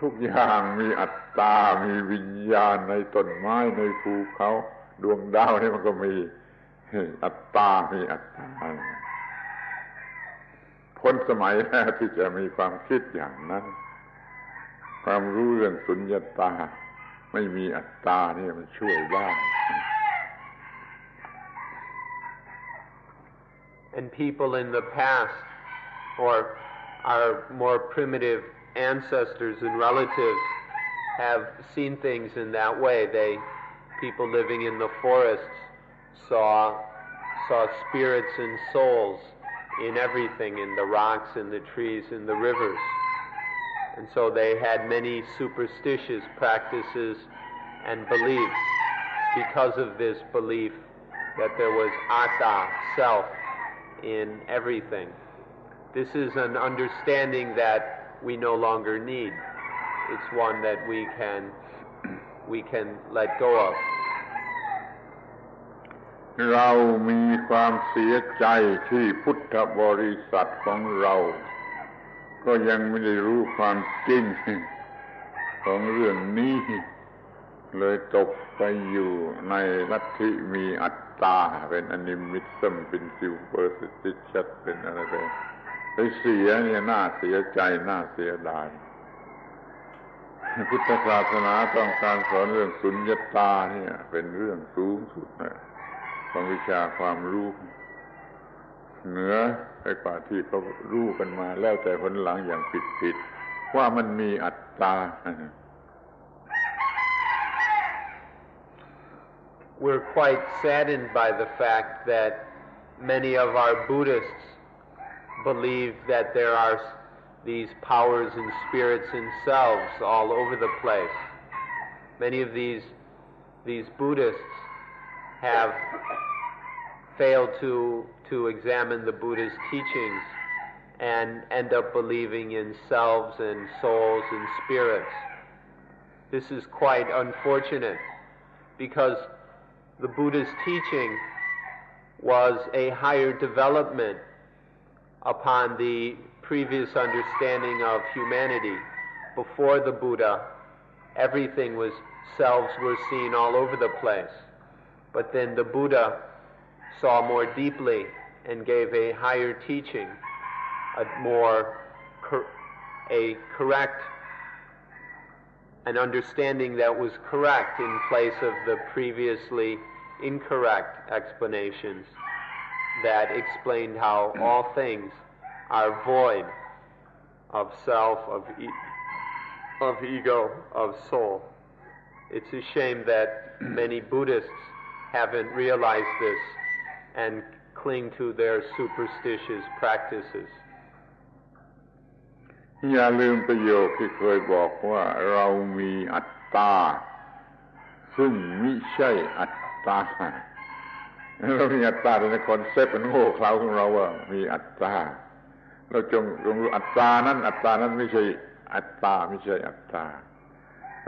ทุกอย่างมีอัตตามีวิญญาณในต้นไม้ในภูเขาดวงดาวนี่มันก็มีอัตตามีอัตตาพ้นสมัยแล้วที่จะมีความคิดอย่างนั้นความรู้เรื่องสุญญตาไม่มีอัตตานี่มันช่วยได้ And people in the past, or our more primitive ancestors and relatives, have seen things in that way. People living in the forests saw spirits and souls in everything, in the rocks, in the trees, in the rivers. And so they had many superstitious practices and beliefs because of this belief that there was atta, self, in everything. This is an understanding that we no longer need. It's one that we can let go of. เรามีความเสียใจที่พุทธบริษัทของเราก็ยังไม่ได้รู้ความจริงของเรื่องนี้เลยตกไปอยู่ในลัทธิมีอัตตาเป็นอนิมิตซึมเป็นซิวเปอร์สติชัดเป็นอะไรไปเสียเนี่ยน่าเสียใจน่าเสียดายพุทธศาสนาต้องการสอนเรื่องสุญญตาเนี่ยเป็นเรื่องสูงสุดของวิชาความรู้เหนือไปกว่าที่เขารู้กันมาแล้วแต่ผลหลังอย่างผิดๆว่ามันมีอัตตา We're quite saddened by the fact that many of our Buddhists believe that there are these powers and spirits and selves all over the place. Many of these Buddhists have failed to examine the Buddha's teachings and end up believing in selves and souls and spirits. This is quite unfortunate because the Buddha's teaching was a higher development upon the previous understanding of humanity. Before the Buddha, everything was, selves were seen all over the place. But then the Buddha saw more deeply and gave a higher teaching, an understanding that was correct in place of the previously incorrect explanations that explained how all things are void of self, of ego, of soul. It's a shame that many Buddhists haven't realized this and cling to their superstitious practices. อย่าลืมประโยคที่เคยบอกว่าเรามีอัตตาซึ่งมิใช่อัตตาเรามีอัตตาในคอนเซ็ปต์มันโง่เขลาของเราว่ามีอัตตาเราจงรู้อัตตานั้นไม่ใช่อัตตาไม่ใช่อัตตา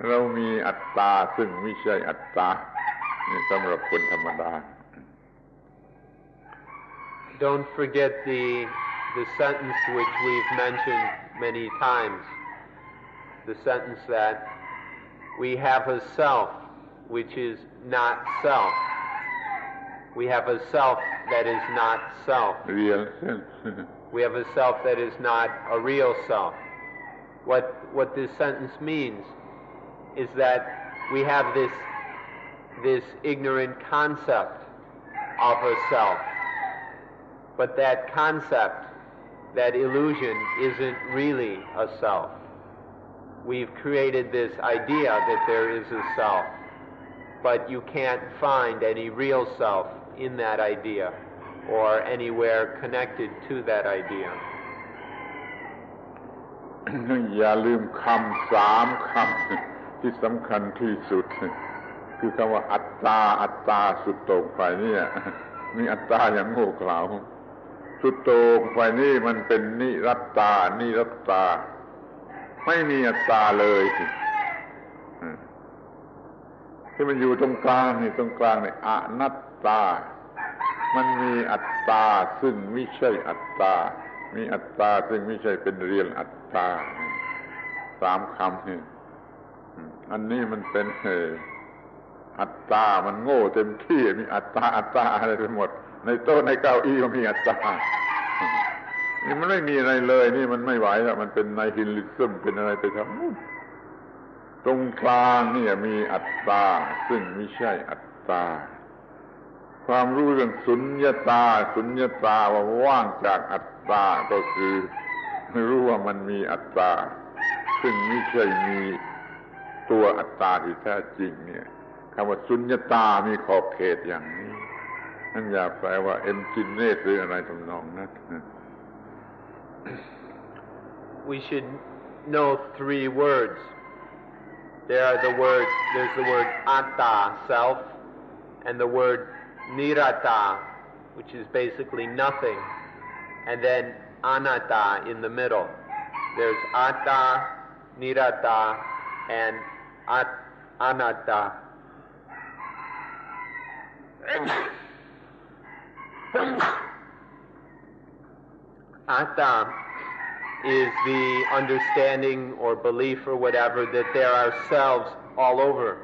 เรามีอัตตาซึ่งไม่ใช่อัตตานี่สำหรับคนธรรมดา Don't forget the sentence which we've mentioned many times, the sentence that we have a self which is not self. We have a self that is not self. Real. We have a self that is not a real self. What this sentence means is that we have this ignorant concept of a self. But that concept, that illusion, isn't really a self. We've created this idea that there is a self, but you can't find any real self in that idea or anywhere connected to that idea. อย่าลืมคำ3 คำที่สำคัญที่สุดคือคำว่าอัตตาสุดโต่งฝ่ายนี้มีอัตตาอย่างโง่เขลาสุดโต่งฝ่ายนี้มันเป็นนิรัตตาไม่มีอัตตาเลยที่มันอยู่ตรงกลางนี่อนัตตามันมีอัตตาซึ่งไม่ใช่อัตตามีอัตตาซึ่งไม่ใช่เป็นเรียลอัตตา3 คำนี่อันนี้มันเป็นอัตตามันโง่เต็มที่มีอัตตาอะไรไปหมดในโต๊ะในเก้าอี้ก็มีอัตตานี่มันไม่มีอะไรเลยนี่มันไม่ไหวแล้วมันเป็นไนฮิลิซึมเป็นอะไรไปทั้งนู้นตรงกลางนี่มีอัตตาซึ่งไม่ใช่อัตตาความรู้เรื่องสุญญตาว่าว่างจากอัตตาก็คือรู้ว่ามันมีอัตตาซึ่งไม่ใช่มีตัวอัตตาที่แท้จริงเนี่ยคำว่าสุญญตามีขอบเขตอย่างนี้นั่นอย่าแปลว่าเอ็มจินเนตหรืออะไรทำนองนั้น We should know 3 words. There's the word atta, self, and the word niratta, which is basically nothing, and then anatta in the middle. There's atta, niratta, and anatta. Atta is the understanding or belief or whatever that there are selves all over,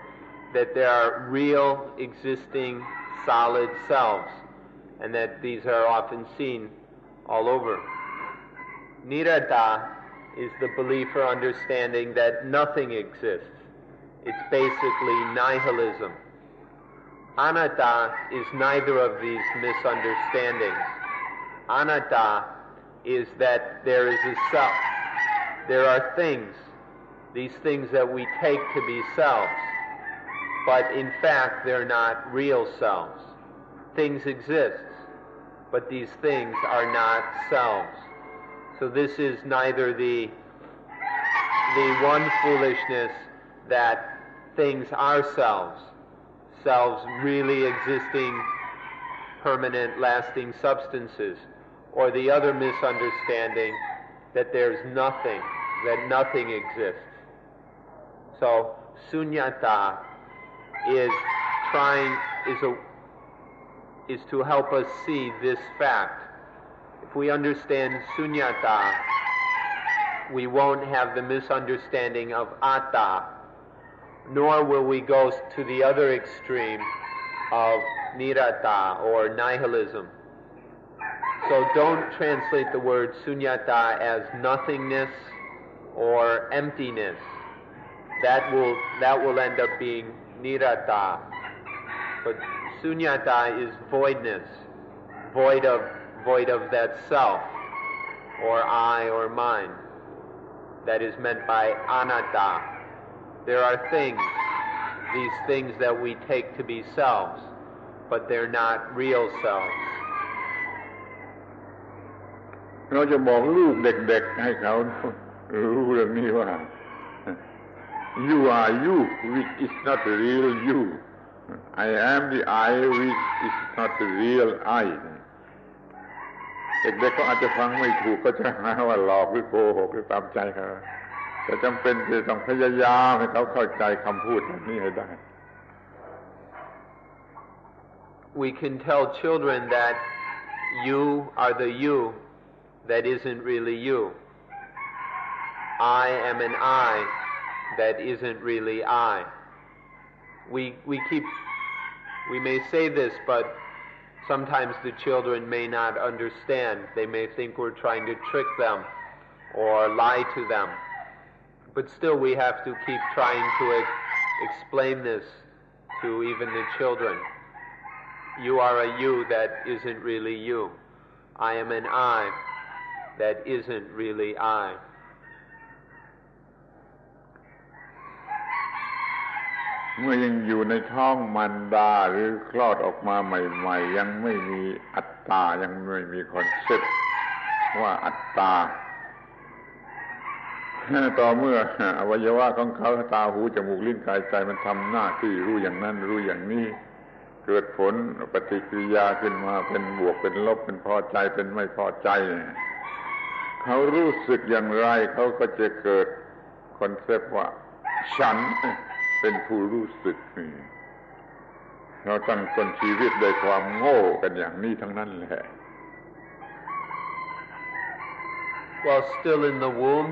that there are real existing solid selves, and that these are often seen all over. Niratta is the belief or understanding that nothing exists. It's basically nihilism. Anatta is neither of these misunderstandings. Anatta is that there is a self. There are things, these things that we take to be selves, but in fact they're not real selves. Things exist, but these things are not selves. So this is neither the one foolishness that things are selves, selves really existing, permanent, lasting substances, or the other misunderstanding that there's nothing, that nothing exists. So sunyata is to help us see this fact. If we understand sunyata, we won't have the misunderstanding of atta, nor will we go to the other extreme of nirata or nihilism. So don't translate the word sunyata as nothingness or emptiness. That will end up being nirata. But sunyata is voidness, void of that self or I or mine. That is meant by anatta. There are things, these things that we take to be selves, but they're not real selves. เราจะบอกลูกเด็กๆให้เขารู้เรื่องนี้ว่า You are you which is not the real you. I am the I which is not the real I. เด็กๆก็อาจจะฟังไม่ถูกก็จะหาว่าหลอกหรือโกหกหรือตามใจเขาแต่จำเป็นที่ต้องพยายามให้เขาเข้าใจคำพูดนี้ให้ได้ We can tell children that you are the you that isn't really you. I am an I that isn't really I. We may say this, but sometimes the children may not understand. They may think we're trying to trick them or lie to them. But still we have to keep trying to explain this to even the children. You are a you that isn't really you. I am an I that isn't really I. เมื่อยังอยู่ในท้องมารดาหรือคลอดออกมาใหม่ๆยังไม่มีอัตตายังไม่มีคอนเซ็ปต์ว่าอัตตาต่อเมื่ออวัยวะของเขาตาหูจมูกลิ้นกายใจมันทำหน้าที่รู้อย่างนั้นรู้อย่างนี้เกิดผลปฏิกิริยาขึ้นมาเป็นบวกเป็นลบเป็นพอใจเป็นไม่พอใจเขารู้สึกอย่างไรเขาก็จะเกิดคอนเซ็ปต์ว่าฉันเป็นผู้รู้สึกเราตั้งต้นชีวิตด้วยความโง่กันอย่างนี้ทั้งนั้นแหละ While still in the womb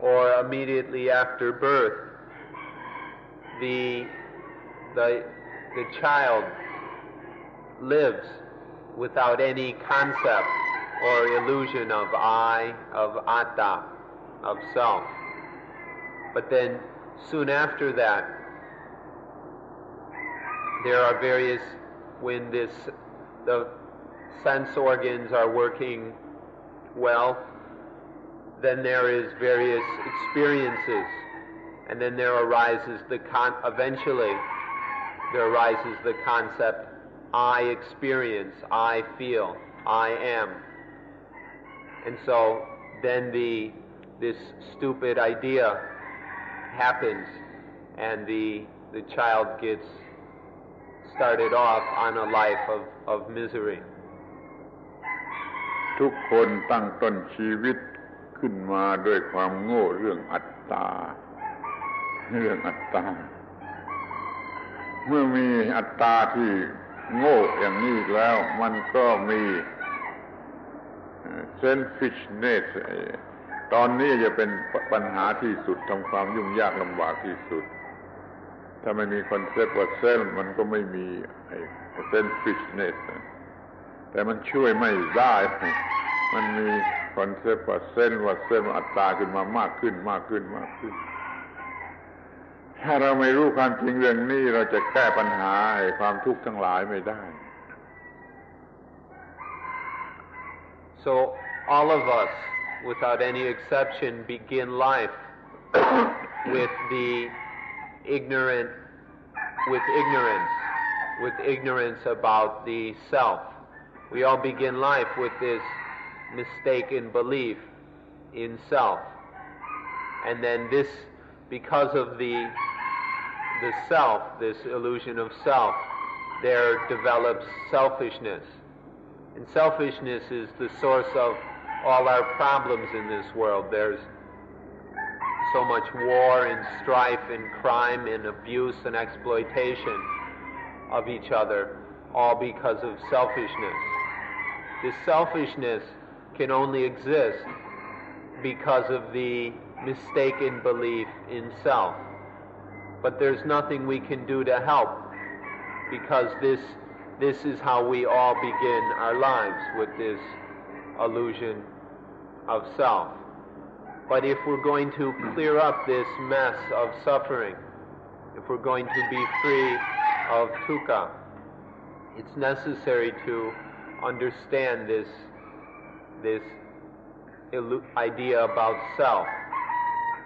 or immediately after birth, the child lives without any concept or illusion of I, of atta, of self. But then soon after that, there are various, when the sense organs are working well, then there is various experiences, and then there arises eventually there arises the concept I experience, I feel, I am. And so then this stupid idea happens, and the child gets started off on a life of misery. ทุกคนตั้งต้นชีวิตขึ้นมาด้วยความโง่เรื่องอัตตาเมื่อมีอัตตาที่โง่อย่างนี้แล้วมันก็มี selfishness ตอนนี้จะเป็นปัญหาที่สุดทำความยุ่งยากลำบากที่สุดถ้าไม่มีคอนเซ็ปต์ว่าเซลมันก็ไม่มีselfishness แต่มันช่วยไม่ได้มันมีคอนเซ็ปต์ว่าเซลอัตตาขึ้นมามากขึ้นถ้าเราไม่รู้ความจริงเรื่องนี้เราจะแก้ปัญหาความทุกข์ทั้งหลายไม่ได้ So all of us, without any exception, begin life with ignorance about the self. We all begin life with this mistaken belief in self. And then this, because of the self, this illusion of self, there develops selfishness. And selfishness is the source of all our problems in this world. There's so much war and strife and crime and abuse and exploitation of each other, all because of selfishness. This selfishness can only exist because of the mistaken belief in self. But there's nothing we can do to help, because this is how we all begin our lives, with this illusion of self. But if we're going to clear up this mess of suffering, if we're going to be free of dukkha, it's necessary to understand this idea about self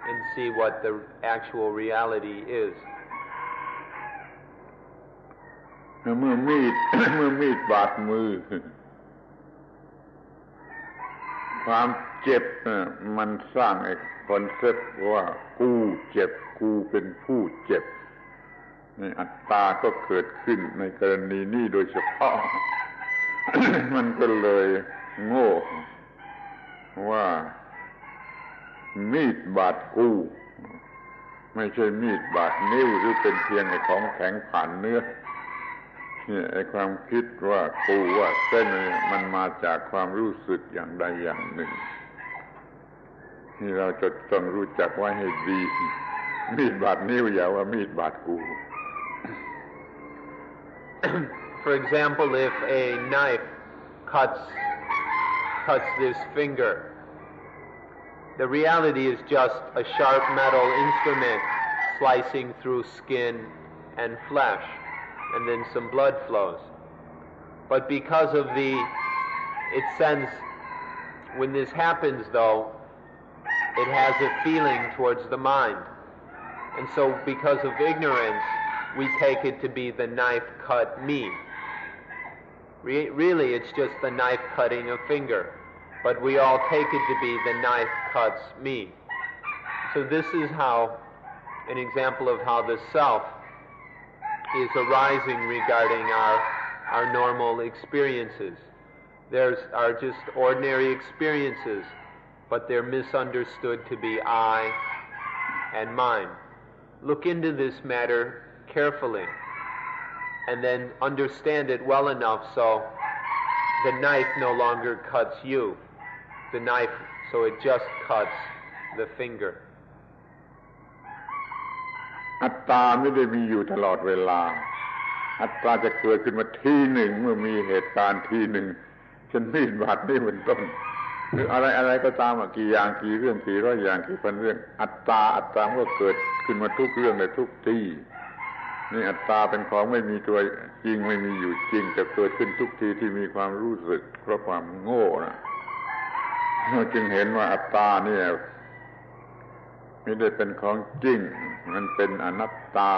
and see what the actual reality is. เมื่อมีดบาดมือความเจ็บมันสร้างไอ้คอนเซ็ปต์ว่ากูเจ็บกูเป็นผู้เจ็บนี่อัตตาก็เกิดขึ้นในกรณีนี้โดยเฉพาะ มันก็เลยโง่ว่ามีดบาดกูไม่ใช่มีดบาดนิ้วหรือเป็นเพียงไอ้ของแข็งผ่านเนื้อเนี่ยไอ้ความคิดว่ากูว่าเส้นมันมาจากความรู้สึกอย่างใดอย่างหนึ่งที่เราจะต้องรู้จักไว้ให้ดีมีดบาดนิ้วอย่าว่ามีดบาดกู For example, if a knife cuts this finger, the reality is just a sharp metal instrument slicing through skin and flesh, and then some blood flows. But because of it sends, when this happens though, it has a feeling towards the mind. And so because of ignorance, we take it to be the knife cut me. Really, it's just the knife cutting a finger, but we all take it to be the knife cuts me. So this is how, an example of how the self is arising regarding our normal experiences. There are just ordinary experiences, but they're misunderstood to be I and mine. Look into this matter carefully, and then understand it well enough so the knife no longer cuts you. The knife, so it just cuts the finger. อัตตาไม่ได้มีอยู่ตลอดเวลาอัตตาจะเกิดขึ้นมาทีหนึ่งเมื่อมีเหตุการณ์ทีหนึ่งเช่นมีดบาดนี่เป็นต้นหรืออะไรก็ตามกี่อย่างกี่เรื่องกี่ร้อยอย่างกี่พันเรื่องอัตตาก็เกิดขึ้นมาทุกเรื่องในทุกที่นี่อัตตาเป็นของไม่มีตัวจริงไม่มีอยู่จริงจะเกิดขึ้นทุกทีที่มีความรู้สึกเพราะความโง่นะเราจึงเห็นว่าอัตตาเนี่ยไม่ได้เป็นของจริงมันเป็นอนัตตา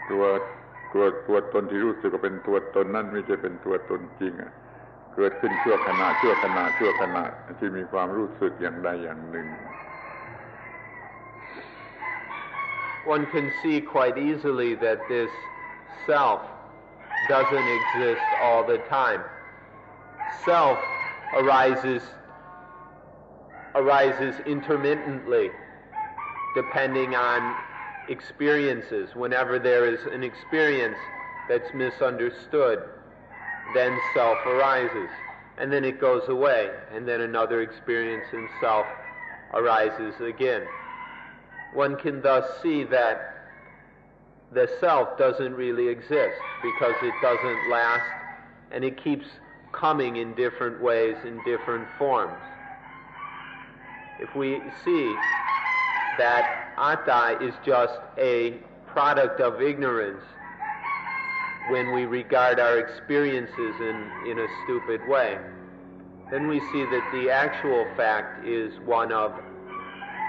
ตัวตนที่รู้สึกว่าเป็นตัวตนนั่นไม่ใช่เป็นตัวตนจริงเกิดขึ้นชั่วขณะที่มีความรู้สึกอย่างใดอย่างหนึ่ง One can see quite easily that this self doesn't exist all the time. Self arises intermittently, depending on experiences. Whenever there is an experience that's misunderstood, then self arises, and then it goes away, and then another experience in self arises again. One can thus see that the self doesn't really exist because it doesn't last, and it keeps coming in different ways, in different forms. If we see that atta is just a product of ignorance when we regard our experiences in a stupid way, then we see that the actual fact is one of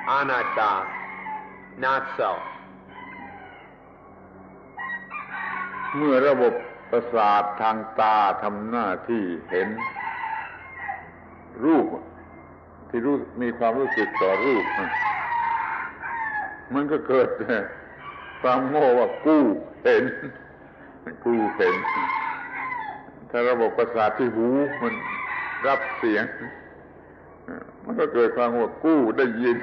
anatta, not self. เมื่อระบบประสาททางตาทำหน้าที่เห็นรูปที่มีความรู้สึกต่อรูปมันก็เกิด ความโง่ว่ากู้เห็นกู้เห็นถ้าระบบประสาทที่หูมันรับเสียงมันก็เกิดความว่ากู้ได้ยิน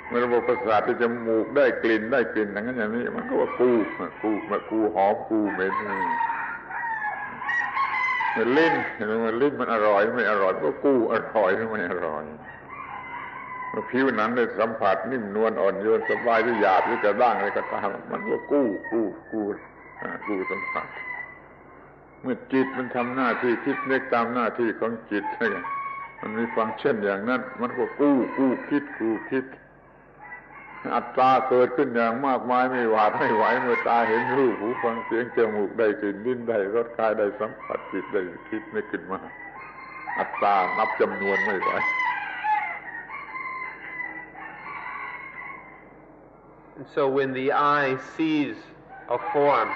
เมื่อระบบประสาทที่จมูกได้กลิ่นอย่างนั้นอย่างนี้มันก็ว่ากู้หอมกู้เหม็นเมื่อลิ้นมันอร่อยไม่อร่อยก็กู้อร่อยหรือไม่อร่อยเมื่อผิวหนังได้สัมผัสนิ่มนวลอ่อนโยนสบายหรือหยาบหรือกระด้างอะไรก็ตามมันก็กู้สัมผัสเมื่อจิตมันทำหน้าที่คิดนึกตามหน้าที่ของจิตมันมีฟังก์ชันอย่างนั้นมันก็กู้คิดอัตตาเกิดขึ้นอย่างมากมายไม่หวาดไม่ไหวเมื่อตาเห็นรูปหูฟังเสียงจมูกได้กลิ่นลิ้นได้รสกายได้สัมผัสจิตได้คิดนึกขึ้นมาอัตตานับจำนวนไม่ไหว And so when the eye sees a form,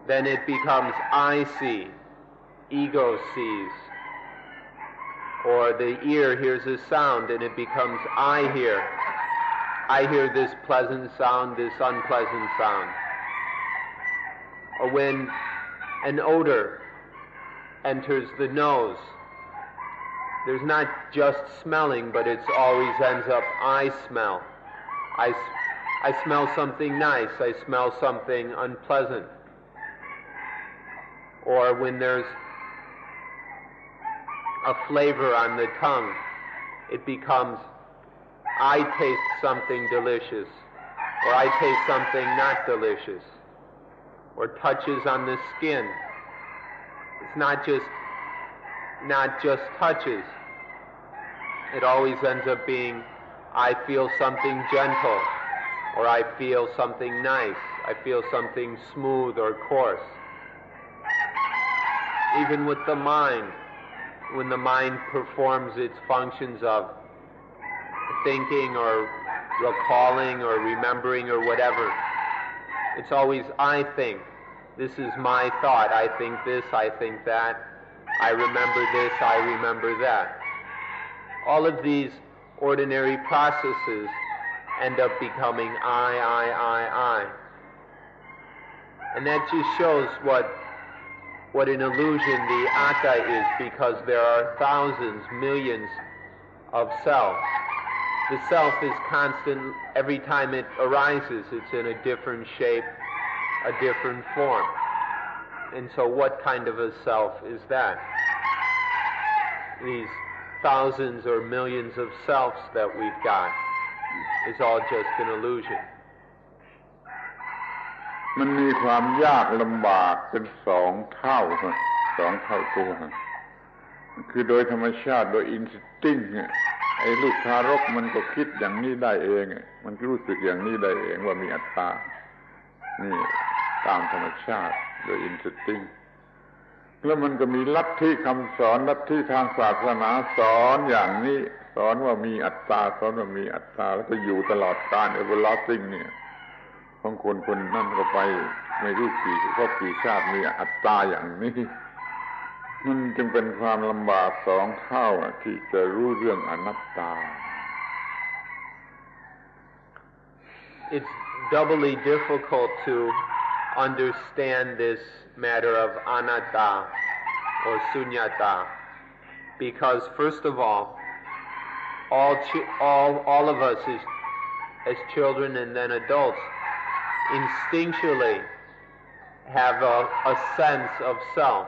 then it becomes I see, ego sees. Or the ear hears a sound and it becomes I hear. I hear this pleasant sound, this unpleasant sound. Or when an odor enters the nose, there's not just smelling, but it always ends up I smell. I smell something nice, I smell something unpleasant. Or when there's a flavor on the tongue, it becomes I taste something delicious, or I taste something not delicious. Or touches on the skin. It's not just touches. It always ends up being I feel something gentle, or I feel something nice, I feel something smooth or coarse. Even with the mind, when the mind performs its functions of thinking or recalling or remembering or whatever, it's always I think. This is my thought. I think this, I think that. I remember this, I remember that. All of these ordinary processes end up becoming I. And that just shows what an illusion the atta is, because there are thousands, millions of selves. The self is constant. Every time it arises, it's in a different shape, a different form. And so what kind of a self is that? These thousands or millions of selves that we've got is all just an illusion. มันมีความยากลำบากเป็นสองเท่าตัวคือโดยธรรมชาติโดยอินสติ้งไอ้ลูกทารกมันก็คิดอย่างนี้ได้เองมันรู้สึกอย่างนี้ได้เองว่ามีอัตตานี่ตามธรรมชาติโดยอินสติ้งแล้วมันก็มีลัทธิคำสอนลัทธิทางศาสนาสอนอย่างนี้สอนว่ามีอัตตาสอนว่ามีอัตตาแล้วก็อยู่ตลอดกาล everlasting เนี่ยของคนนั่นก็ไปไม่รู้กี่ชาติมีอัตตาอย่างนี้มันจึงเป็นความลำบากสองเท่าที่จะรู้เรื่องอนัตตา It's doubly difficult to understand this matter of anatta or sunyata, because first of all of us as children and then adults instinctually have a sense of self.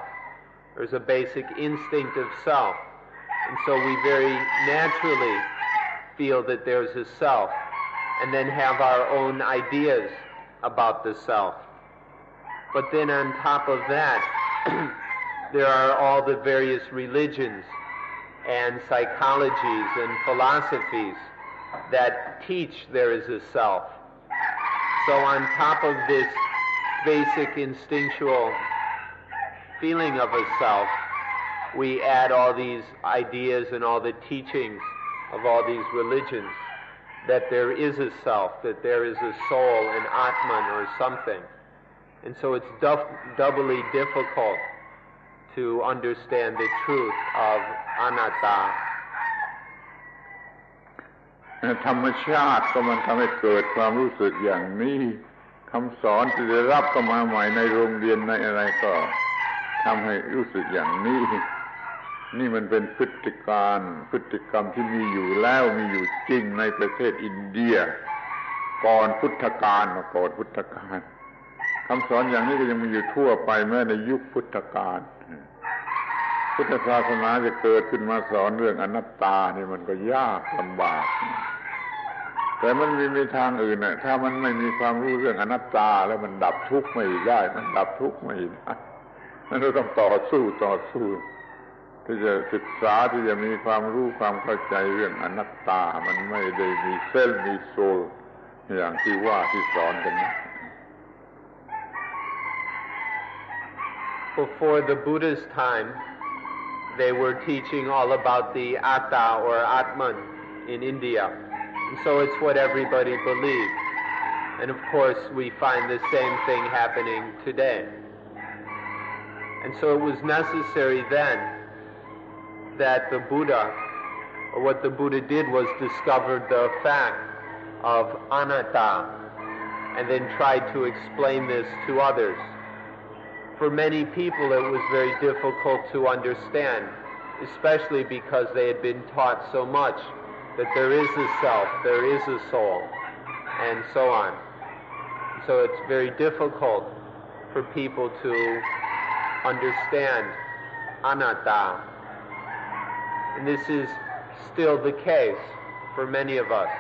There's a basic instinct of self, and so we very naturally feel that there's a self, and then have our own ideas about the self. But then on top of that, there are all the various religions and psychologies and philosophies that teach there is a self. So on top of this basic instinctual feeling of a self, we add all these ideas and all the teachings of all these religions that there is a self, that there is a soul, an atman or something. And so it's doubly difficult to understand the truth of anatta. ธรรมชาติก็มันทำให้เกิดความรู้สึกอย่างนี้คำสอนที่ได้รับเข้ามาใหม่ในโรงเรียนในอะไรก็ทำให้รู้สึกอย่างนี้นี่มันเป็นพฤติการพฤติกรรมที่มีอยู่แล้วมีอยู่จริงในประเทศอินเดียก่อนพุทธกาลคำสอนอย่างนี้ก็ยังมีอยู่ทั่วไปแม้ในยุคพุทธกาลพุทธศาสนาจะเกิดขึ้นมาสอนเรื่องอนัตตานี่มันก็ยากลำบากแต่มันมีทางอื่นน่ะถ้ามันไม่มีความรู้เรื่องอนัตตาแล้วมันดับทุกข์ไม่ได้มันดับทุกข์ไม่ได้มันต้องต่อสู้ที่จะศึกษาที่จะมีความรู้ความเข้าใจเรื่องอนัตตามันไม่ได้มีเส้นมีโซลอย่างที่ว่าที่สอนกันนะ Before the Buddha's time, they were teaching all about the Atta or Atman in India. And so it's what everybody believed. And of course, we find the same thing happening today. And so it was necessary then that the Buddha, or what the Buddha did was discover the fact of anatta and then tried to explain this to others. For many people it was very difficult to understand, especially because they had been taught so much that there is a self, there is a soul, and so on. So it's very difficult for people to understand anatta. And this is still the case for many of us.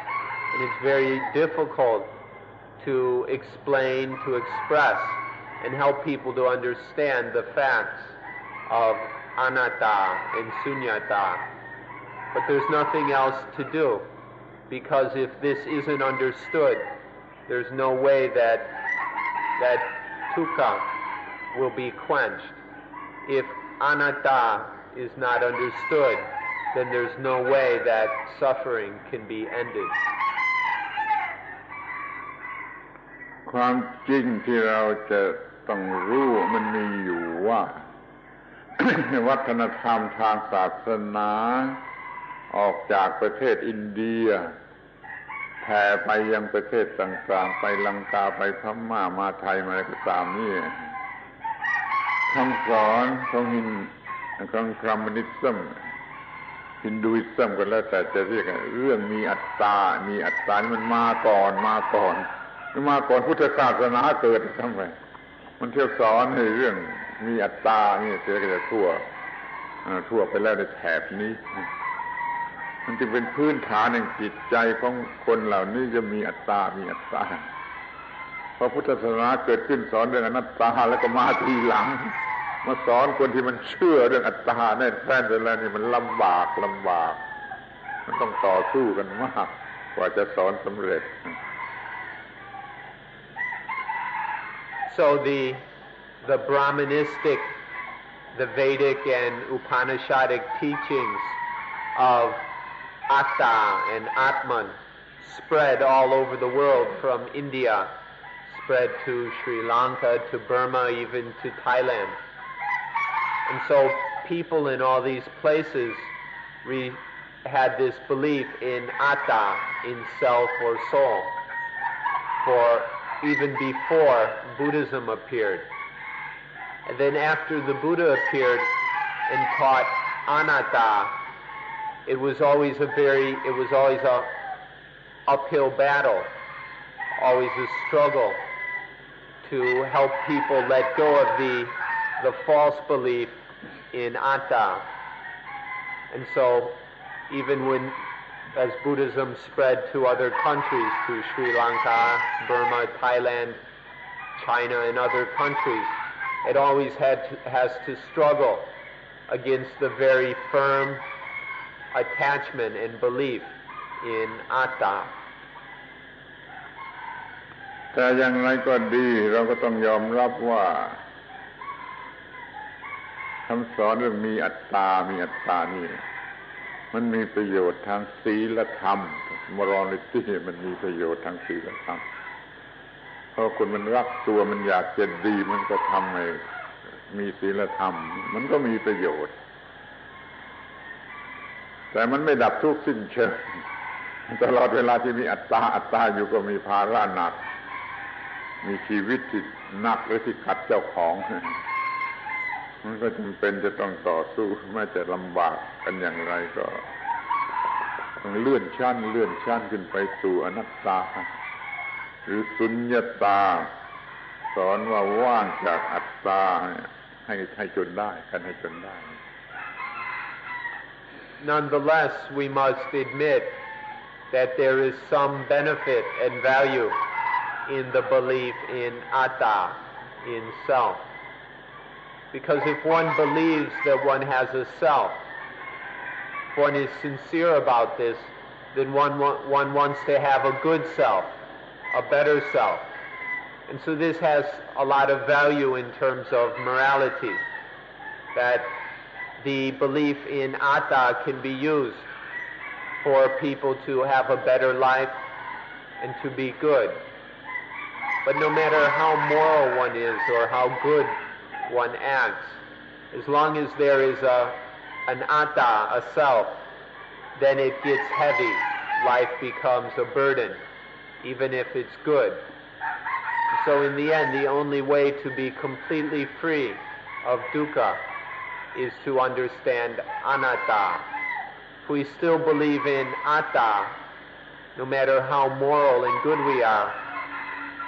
And it's very difficult to explain, to express, and help people to understand the facts of anatta and sunyata. But there's nothing else to do, because if this isn't understood, there's no way that dukkha will be quenched. If anatta is not understood, then there's no way that suffering can be ended. ความจริงที่เราจะต้องรู้มันมีอยู่ว่า วัฒนธรรมทางศาสนาออกจากประเทศอินเดียแผ่ไปยังประเทศต่างๆไปลังกาไปพม่ามาไทยมาอะไรก็ตามนี่คำสอนของพราหมณิซึมฮินดูอิซึมก็แล้วแต่จะเรียกเรื่องมีอัตตานี่มันมาก่อนพุทธศาสนาเกิดทำไมมันเที่ยวสอนในเรื่องมีอัตตานี่เสียก็จะทั่วไปแล้วในแถบนี้มันจึงเป็นพื้นฐานแห่งจิตใจของคนเหล่านี้จะมีอัตตาพอพุทธศาสนาเกิดขึ้นสอนเรื่องอนัตตาแล้วก็มาทีหลังมาสอนคนที่มันเชื่อเรื่องอัตตาแน่แท้แล้วนี่มันลำบากมันต้องต่อสู้กันมากกว่าจะสอนสำเร็จ So the Brahmanistic, the Vedic and Upanishadic teachings of Atta and Atman spread all over the world, from India, spread to Sri Lanka, to Burma, even to Thailand. And so people in all these places had this belief in Atta, in self or soul, for even before Buddhism appeared. And then after the Buddha appeared and taught anatta, it was always a uphill battle, always a struggle to help people let go of the false belief in atta. And so even as Buddhism spread to other countries, to Sri Lanka, Burma, Thailand, China, and other countries, it always has to struggle against the very firm attachment and belief in atta. แต่อย่างไรก็ดีเราก็ต้องยอมรับว่าคำสอนเรื่องมีอัตตานี่มันมีประโยชน์ทางศีลธรรม morality มันมีประโยชน์ทางศีลธรรมเพราะคนมันรักตัวมันอยากจะดีมันก็ทำให้มีศีลธรรมมันก็มีประโยชน์แต่มันไม่ดับทุกข์สิ้นเชิง ตลอดเวลาที่มีอัตตาอยู่ก็มีภาระหนักมีชีวิตที่หนักหรือที่ขัดเจ้าของมันก็จำเป็นจะต้องต่อสู้แม้จะลำบากกันอย่างไรก็ต้องเลื่อนชั้นขึ้นไปสู่อนัตตาหรือสุญญตาสอนว่าว่างจากอัตตาให้จนได้กันให้จนได้ Nonetheless, we must admit that there is some benefit and value in the belief in atta, in self. Because if one believes that one has a self, if one is sincere about this, then one wants to have a good self, a better self. And so this has a lot of value in terms of morality, that the belief in atta can be used for people to have a better life and to be good. But no matter how moral one is or how good one acts, as long as there is an atta, a self, then it gets heavy. Life becomes a burden, even if it's good. So in the end, the only way to be completely free of dukkha is to understand anatta. If we still believe in atta, no matter how moral and good we are,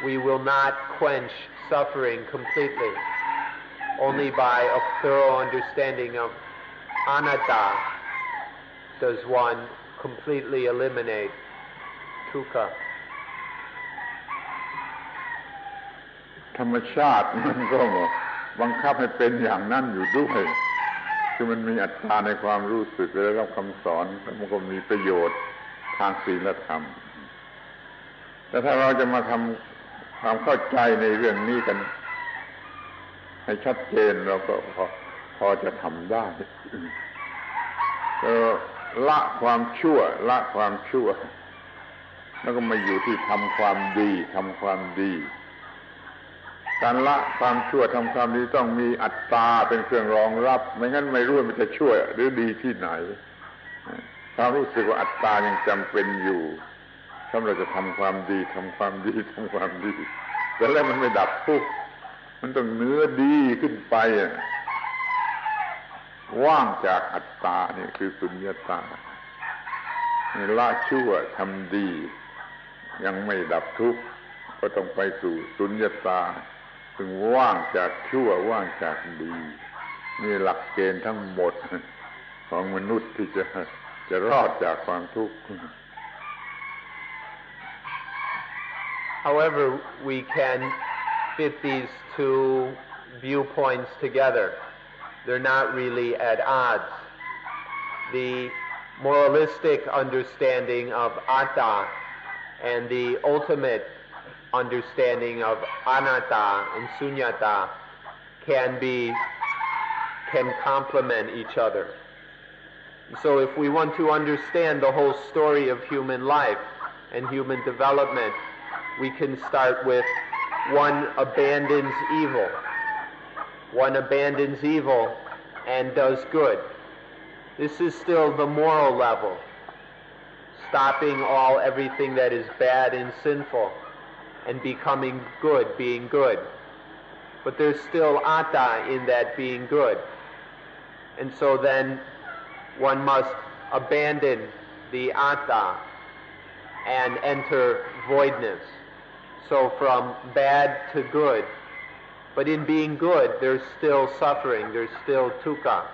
we will not quench suffering completely. Only by a thorough understanding of anatta does one completely eliminate dukkha. ธรรมชาติมันก็บังคับให้เป็นอย่างนั้นอยู่ด้วยคือมันมีอัตตาในความรู้สึกและได้รับคำสอนแล้วมันก็มีประโยชน์ทางศีลธรรมแต่ถ้าเราจะมาทำความเข้าใจในเรื่องนี้กันให้ชัดเจนเราก็พอจะทำได้ละความชั่วแล้วก็มาอยู่ที่ทำความดีการละความชั่วทำความดีต้องมีอัตตาเป็นเครื่องรองรับไม่งั้นไม่รู้ว่ามันจะชั่วหรือดีที่ไหนความรู้สึกว่าอัตตายังจำเป็นอยู่ถ้าเราจะทำความดีแต่แล้วมันไม่ดับทุกข์มันต้องเนื้อดีขึ้นไปว่างจากอัตตานี่คือสุญญตาละชั่วทำดียังไม่ดับทุกข์ก็ต้องไปสู่สุญญตาถึงว่างจากชั่วว่างจากดีนี่หลักเกณฑ์ทั้งหมดของมนุษย์ที่จะรอดจากความทุกข์ However, we can fit these two viewpoints together. They're not really at odds. The moralistic understanding of atta and the ultimate understanding of anatta and sunyata can complement each other. So if we want to understand the whole story of human life and human development, we can start with one abandons evil and does good. This is still the moral level, stopping everything that is bad and sinful and becoming good, being good. But there's still atta in that being good. And so then one must abandon the atta and enter voidness. So from bad to good, but in being good there's still suffering, there's still dukkha.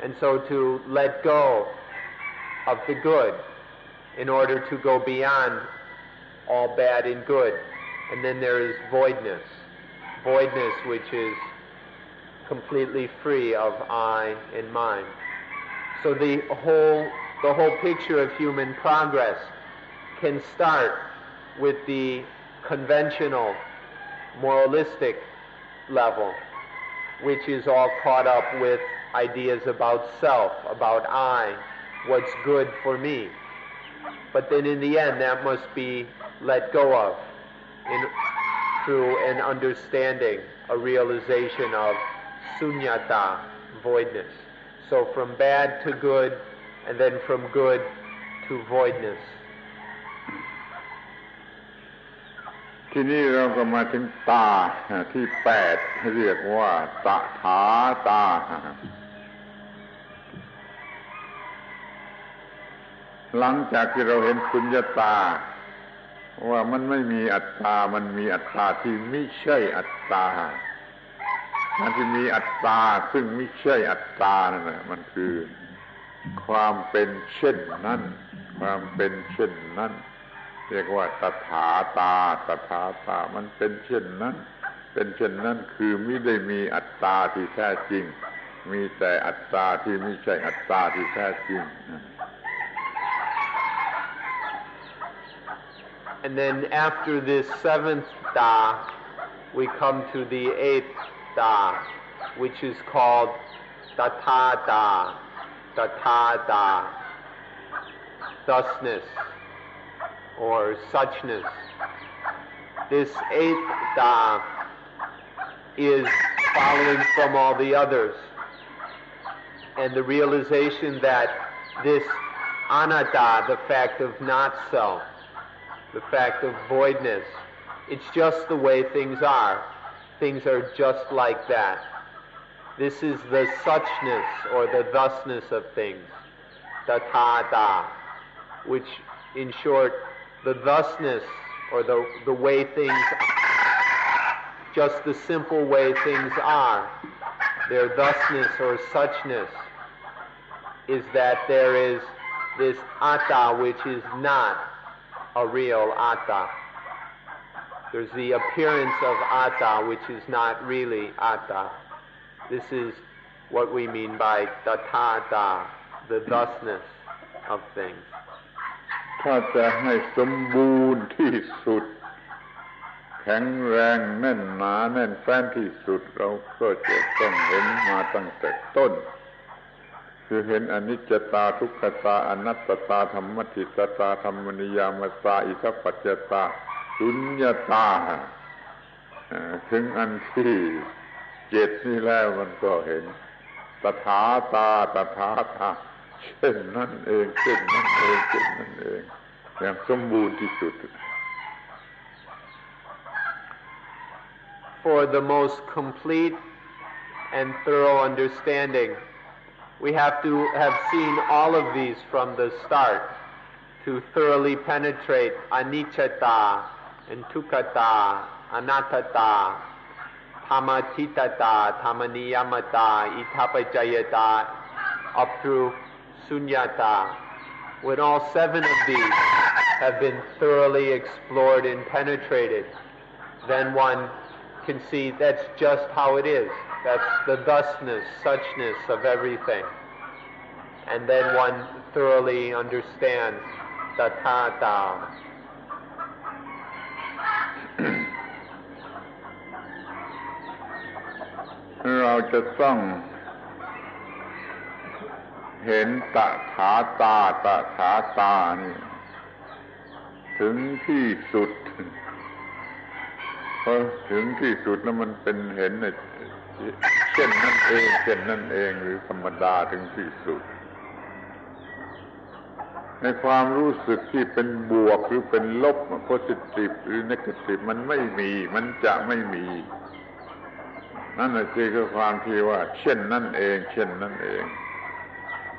And so to let go of the good in order to go beyond all bad and good. And then there is voidness which is completely free of I and mine. So the whole picture of human progress can start with the conventional moralistic level, which is all caught up with ideas about self, about I, what's good for me. But then in the end that must be let go of through an understanding, a realization of sunyata, voidness. So from bad to good, and then from good to voidness. ทีนี้เราก็มาถึงตาที่8เรียกว่าตถาตาหลังจากที่เราเห็นสุญญตาว่ามันไม่มีอัตตามันมีอัตตาที่ไม่ใช่อัตตามันที่มีอัตตาซึ่งไม่ใช่อัตตานั่นแหละมันคือความเป็นเช่นนั้นความเป็นเช่นนั้นเรียกว่าตถาตาตถาตามันเป็นเช่นนั้นเป็นเช่นนั้นคือไม่ได้มีอัตตาที่แท้จริงมีแต่อัตตาที่ไม่ใช่อัตตาที่แท้จริงAnd then after this 7th da, we come to the 8th da, which is called tathata, thusness, or suchness. This 8th da is following from all the others, and the realization that this anatta, the fact of not self, the fact of voidness, it's just the way things are. Things are just like that. This is the suchness or the thusness of things, tathata, which in short, the thusness or the way things, just the simple way things are, their thusness or suchness, is that there is this atta which is not a real atta. There's the appearance of atta which is not really atta. This is what we mean by tathata, the thusness of things. ถ้าจะให้สมบูรณ์ที่สุดแข็งแรงแน่นหนาแน่นแฟ้นที่สุดเราก็จะต้องเห็นมาตั้งแต่ต้นคือเห็นอนิจจตาทุกขตาอนัตตาธรรมติตตาธรรมนิยามตาอิทัปปัจจตาสุญญตาถึงอันที่7นี่แล้วมันก็เห็นตถาตาตถาตาเช่นนั้นเองเช่นนั้นเองเช่นนั้นเองอย่างสมบูรณ์ที่สุด For the most complete and thorough understanding, we have to have seen all of these from the start to thoroughly penetrate anicca and dukkha, anatta, thammatitata, thammaniyamata, ittapajayata, up through sunyata. When all 7 of these have been thoroughly explored and penetrated, then one can see that's just how it is. That's the thusness, suchness of everything. And then one thoroughly understands tathata. เราจะต้องเห็นตถาตาตถาตานี่ถึงที่สุดพอถึงที่สุดแล้วมันเป็นเห็นเช่นนั่นเองเช่นนั่นเองหรือธรรมดาถึงที่สุดในความรู้สึกที่เป็นบวกหรือเป็นลบ positive หรือ negative มันไม่มีมันจะไม่มีนั่นคือความที่ว่าเช่นนั่นเองเช่นนั่นเอง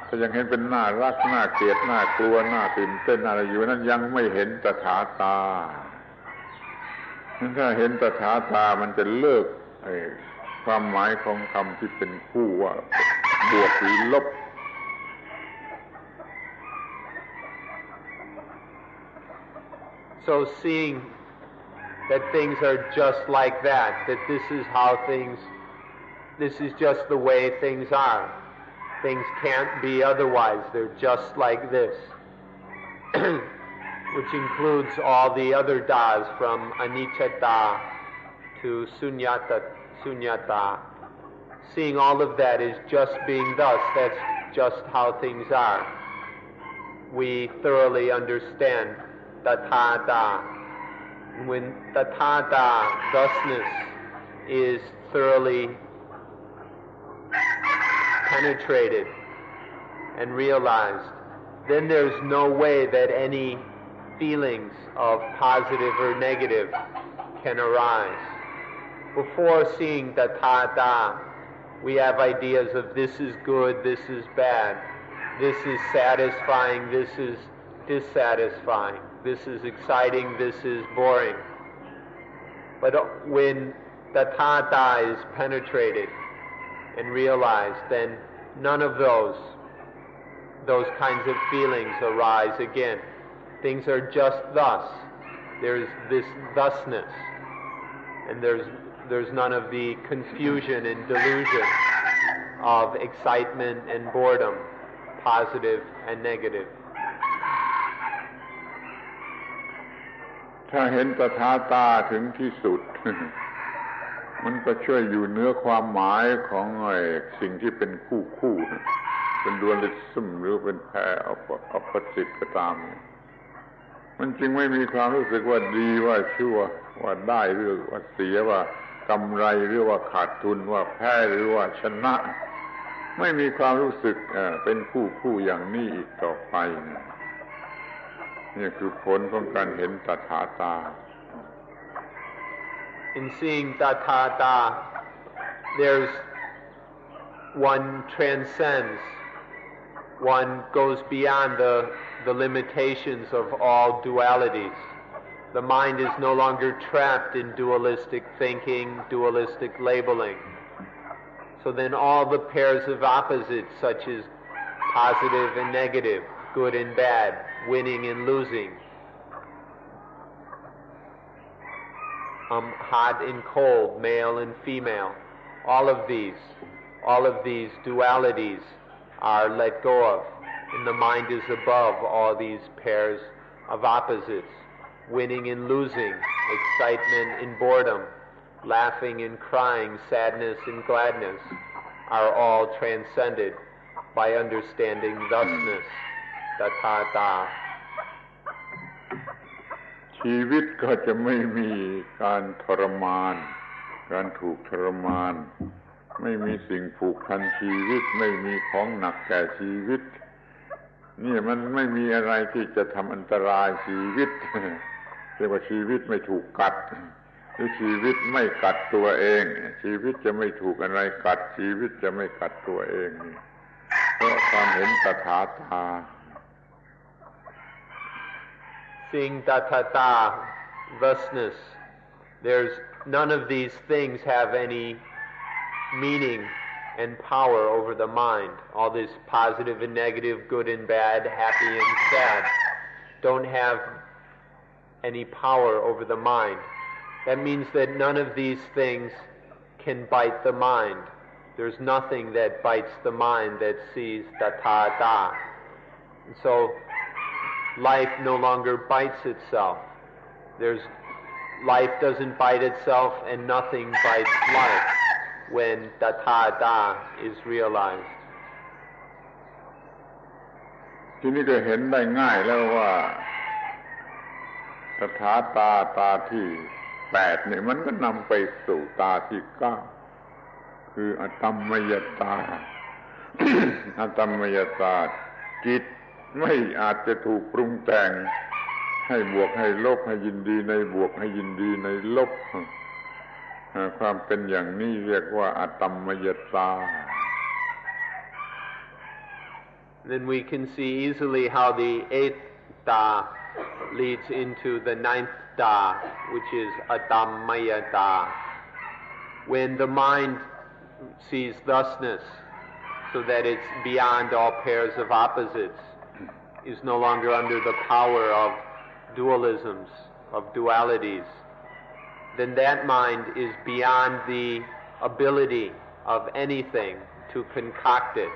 ถ้ายังเห็นเป็นน่ารักน่าเกลียดน่ากลัวน่าตื่นเต้นอะไรอยู่นั้นยังไม่เห็นตถาตาถ้าเห็นตถาตามันจะเลิกความหมายของคำที่เป็นคู่ว่าบวกหรือลบ So seeing that things are just like that this is how things, this is just the way things are. Things can't be otherwise. They're just like this. Which includes all the other das from anicca to sunyata. Seeing all of that is just being thus. That's just how things are. We thoroughly understand tathata. When tathata, thusness, is thoroughly penetrated and realized, then there's no way that any feelings of positive or negative can arise. Before seeing tathata, we have ideas of this is good, this is bad, this is satisfying, this is dissatisfying, this is exciting, this is boring. But when tathata is penetrated and realized, then none of those kinds of feelings arise again. Things are just thus. There's this thusness, and there's none of the confusion and delusion of excitement and boredom, positive and negative. ถ้าเห็นตถาตาถึงที่สุด มันก็ช่วยอยู่เหนือความหมายของสิ่งที่เป็นคู่เป็นดูอลิซึมหรือเป็นแพรoppositeก็ตามมันจึงไม่มีความรู้สึกว่าดีว่าชั่วว่าได้หรือว่าเสียว่ากำไรหรือว่าขาดทุนว่าแพ้หรือว่าชนะไม่มีความรู้สึกเป็นคู่อย่างนี้อีกต่อไปนี่คือผลของการเห็นตถาตา In seeing tathata, there's one transcends, one goes beyond the limitations of all dualities. The mind is no longer trapped in dualistic thinking, dualistic labeling. So then all the pairs of opposites, such as positive and negative, good and bad, winning and losing, hot and cold, male and female, all of these dualities are let go of, and the mind is above all these pairs of opposites. Winning and losing, excitement and boredom, laughing and crying, sadness and gladness are all transcended by understanding thusness, tathata. ชีวิตก็จะไม่มีการทรมานการถูกทรมานไม่มีสิ่งผูกพันชีวิตไม่มีของหนักแก่ชีวิตนี่มันไม่มีอะไรที่จะทำอันตรายชีวิตเรียกว่าชีวิตไม่ถูกกัดหรือชีวิตไม่กัดตัวเองชีวิตจะไม่ถูกอะไรกัดชีวิตจะไม่กัดตัวเองนี่เพราะความเห็นตถาตา Seeing tathata, thusness, there's none of these things have any meaning and power over the mind. All this positive and negative, good and bad, happy and sad, don't have any power over the mind. That means that none of these things can bite the mind. There's nothing that bites the mind that sees tathata. And so life no longer bites itself. Life doesn't bite itself and nothing bites life when tathata is realized. ทีนี้ก็เห็นได้ง่ายแล้วว่าตถาตาที่8เนี่ยมันก็นำไปสู่ตาที่9คืออตัมมยตา อตัมมยตาจิตไม่อาจจะถูกปรุงแต่งให้บวกให้ลบให้ยินดีในบวกให้ยินดีในลบความเป็นอย่างนี้เรียกว่าอตัมมยตา Then we can see easily how the 8th da leads into the 9th da, which is atamayata. When the mind sees thusness, so that it's beyond all pairs of opposites, is no longer under the power of dualisms, of dualities, then that mind is beyond the ability of anything to concoct it.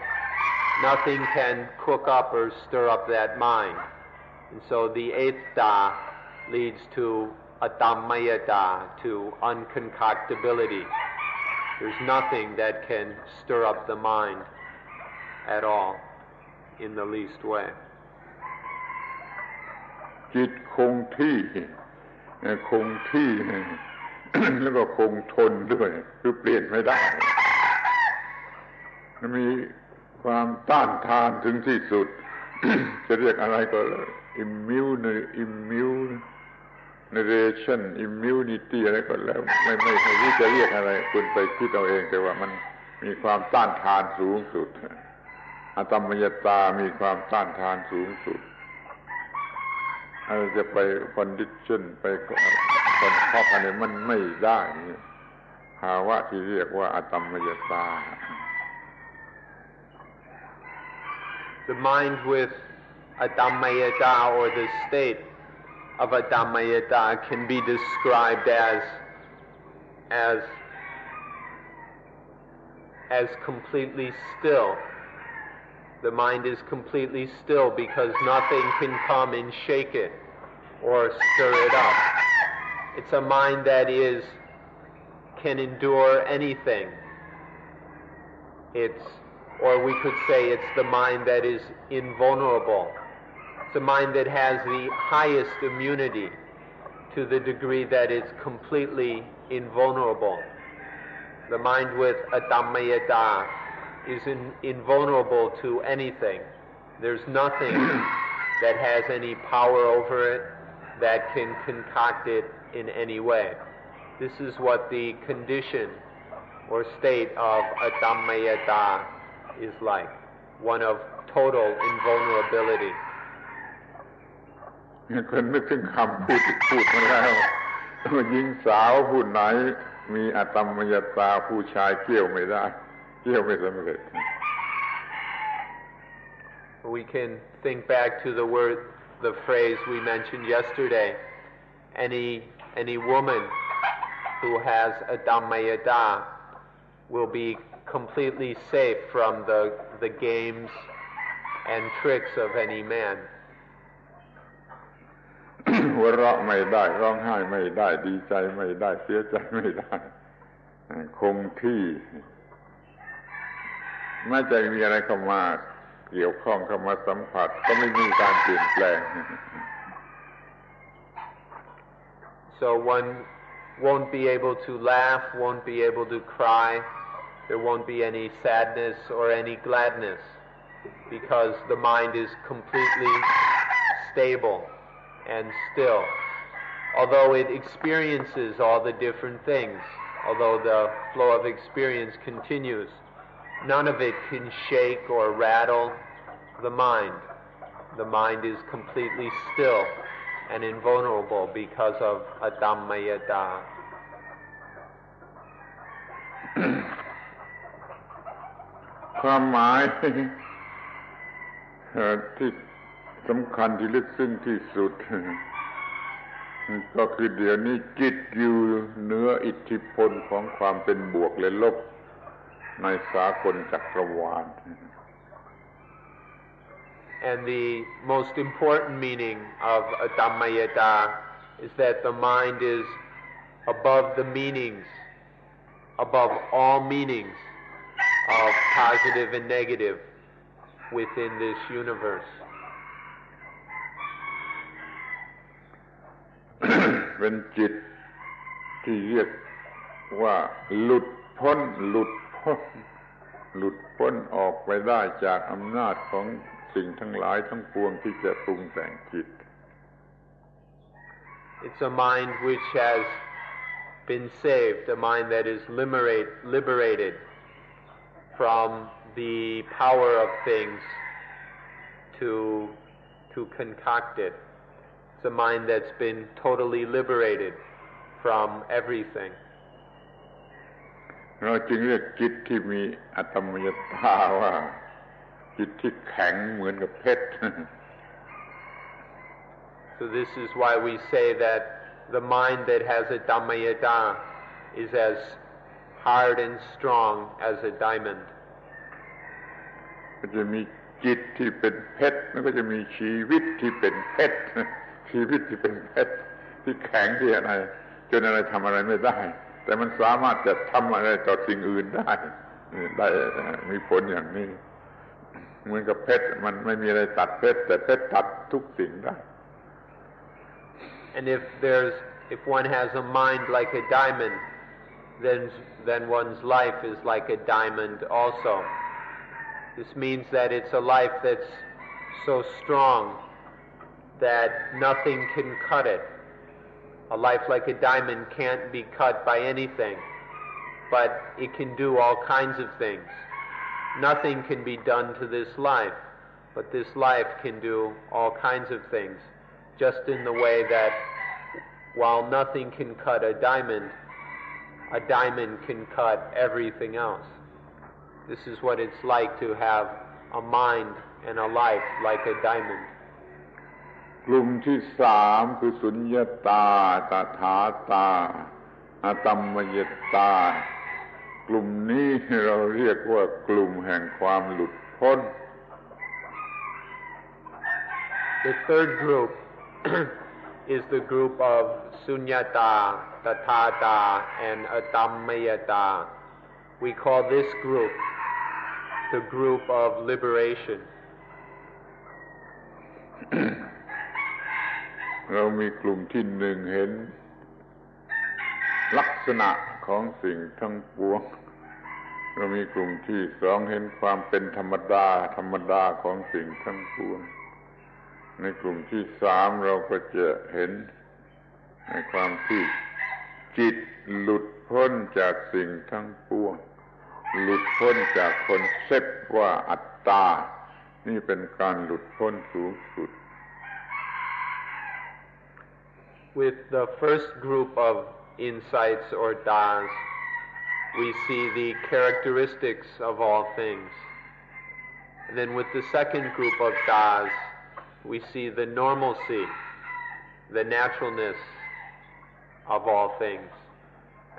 Nothing can cook up or stir up that mind. And so the 8th da leads to atamayata, to unconcoctability. There's nothing that can stir up the mind at all in the least way. จิตคงที่แล้วก็คงทนด้วยคือเปลี่ยนไม่ได้มีความต้านทานถึงที่สุด จะเรียกอะไรก็อิมมิว generation immunity อะไรก็แล้วไม่รู้จะเรียกอะไรคุณไปคิดเอาเองแต่ว่ามันมีความต้านทานสูงสุดอตมยตามีความต้านทานสูงสุดอะไรจะไป condition ไปคนครอบอะไรมันไม่ได้ภาวะที่เรียกว่าอตมยตา The mind with Adammayata or the state of Adammayata can be described as completely still. The mind is completely still because nothing can come and shake it or stir it up. It's a mind that can endure anything. Or we could say it's the mind that is invulnerable. It's a mind that has the highest immunity to the degree that it's completely invulnerable. The mind with Adammayata is invulnerable to anything. There's nothing that has any power over it that can concoct it in any way. This is what the condition or state of Adammayata is like, one of total invulnerability. คนนึกถึงคำพูดที่พูดมาแล้วหญิงสาวผู้ไหนมีอตมยตาผู้ชายเกี่ยวไม่ได้เกี่ยวไม่สำเร็จ We can think back to the phrase we mentioned yesterday. Any woman who has Adammayata will be completely safe from the games and tricks of any man. หัวเราะไม่ได้ร้องไห้ไม่ได้ดีใจไม่ได้เสียใจไม่ได้คงที่ไม่ใจมีอะไรเข้ามาเกี่ยวข้องเข้ามาสัมผัสก็ไม่มีการเปลี่ยนแปลง So one won't be able to laugh, won't be able to cry. There won't be any sadness or any gladness because the mind is completely stable and still. Although it experiences all the different things, although the flow of experience continues, none of it can shake or rattle the mind. The mind is completely still and invulnerable because of Adammayata. ความหมายที่สำคัญที่ลึกซึ้งที่สุดก็คือเดี๋ยวนี้จิตอยู่เหนืออิทธิพลของความเป็นบวกและลบในสากลจักรวาล And the most important meaning of Adammayata is that the mind is above the meanings, above all meanings of positive and negative within this universe. เป็นจิตที่เรียกว่าหลุดพ้นออกไปได้จากอำนาจของสิ่งทั้งหลายทั้งปวงที่จะปรุงแต่งจิต It's a mind which has been saved, a mind that is liberated from the power of things to concoct it. It's a mind that's been totally liberated from everything. เราจึงเรียกจิตที่มีอตมยตาว่าจิตที่แข็งเหมือนกับเพชร So this is why we say that the mind that has a Adammayata is as hard and strong as a diamond. ก็จะมีจิตที่เป็นเพชรแล้วก็จะมีชีวิตที่เป็นเพชรชีวิตที่เป็นเพชรที่แข็งที่อะไรจนอะไรทำอะไรไม่ได้แต่มันสามารถจะทำอะไรต่อสิ่งอื่นได้มีผลอย่างนี้เหมือนกับเพชรมันไม่มีอะไรตัดเพชรแต่เพชรตัดทุกสิ่งได้ And if one has a mind like a diamond, then one's life is like a diamond also. This means that it's a life that's so strong that nothing can cut it. A life like a diamond can't be cut by anything, but it can do all kinds of things. Nothing can be done to this life, but this life can do all kinds of things, just in the way that while nothing can cut a diamond can cut everything else. This is what it's like to have a mind and a life like a diamond. กลุ่มที่สามคือสุญญตาตถาตาอตัมมยตากลุ่มนี้เราเรียกว่ากลุ่มแห่งความหลุดพ้น The third group is the group of sunyata, tathata, and atamayata. We call this group the group of liberation. เรามีกลุ่มที่หนึ่งเห็นลักษณะของสิ่งทั้งปวงเรามีกลุ่มที่สองเห็นความเป็นธรรมดาของสิ่งทั้งปวงในกลุ่มที่สามเราก็จะเห็นในความที่จิตหลุดพ้นจากสิ่งทั้งปวงหลุดพ้นจากคอนเซ็ปต์ว่าอัตตานี่เป็นการหลุดพ้นสูงสุดWith the first group of insights or das, we see the characteristics of all things. And then with the second group of das, we see the normalcy, the naturalness of all things.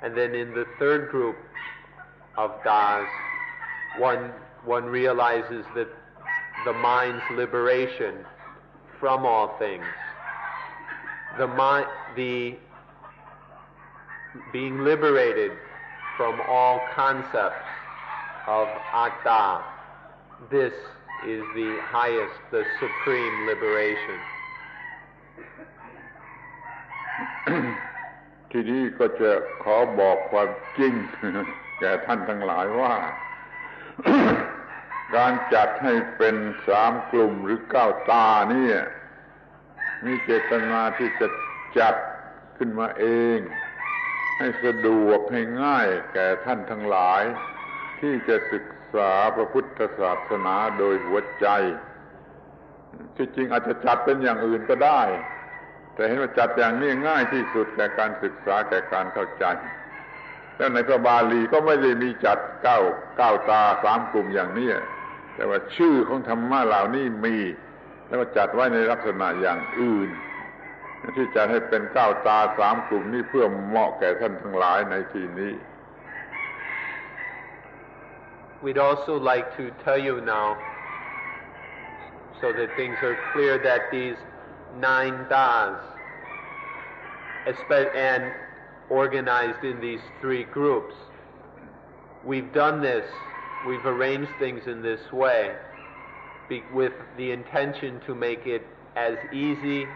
And then in the third group of das, one realizes that the mind's liberation from all things. The being liberated from all concepts of atta, this is the highest, the supreme liberation. ทีนี้ก็จะขอบอกความจริงแก่ท่านทั้งหลายว่า การจัดให้เป็น3กลุ่มหรือ9ตานี่มีเจตนาที่จะจัดขึ้นมาเองให้สะดวกให้ง่ายแก่ท่านทั้งหลายที่จะศึกษาพระพุทธศาสนาโดยหัวใจที่จริงอาจจะจัดเป็นอย่างอื่นก็ได้แต่เห็นว่าจัดอย่างนี้ง่ายที่สุดแก่การศึกษาแก่การเข้าใจแล้วในพระบาลีก็ไม่ได้มีจัด9ตา3กลุ่มอย่างนี้แต่ว่าชื่อของธรรมะเหล่านี้มีแล้วก็จัดไว้ในลักษณะอย่างอื่นที่จะให้เป็น9ตา3กลุ่มนี้เพื่อเหมาะแก่ท่านทั้งหลายในที่นี้ We'd also like to tell you now, so that things are clear, that these 9 das, and organized in these 3 groups, we've done this, we've arranged things in this way, with the intention to make it as easy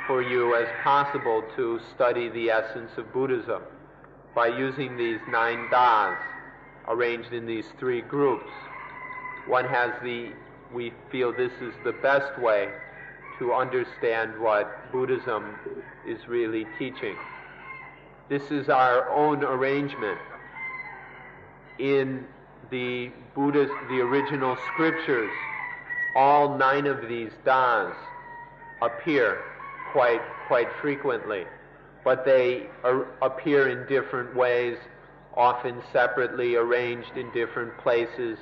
for you as possible to study the essence of Buddhism by using these 9 das arranged in these 3 groups. We feel this is the best way to understand what Buddhism is really teaching. This is our own arrangement. In the original scriptures, all 9 of these das appear quite frequently, but they appear in different ways, often separately arranged in different places,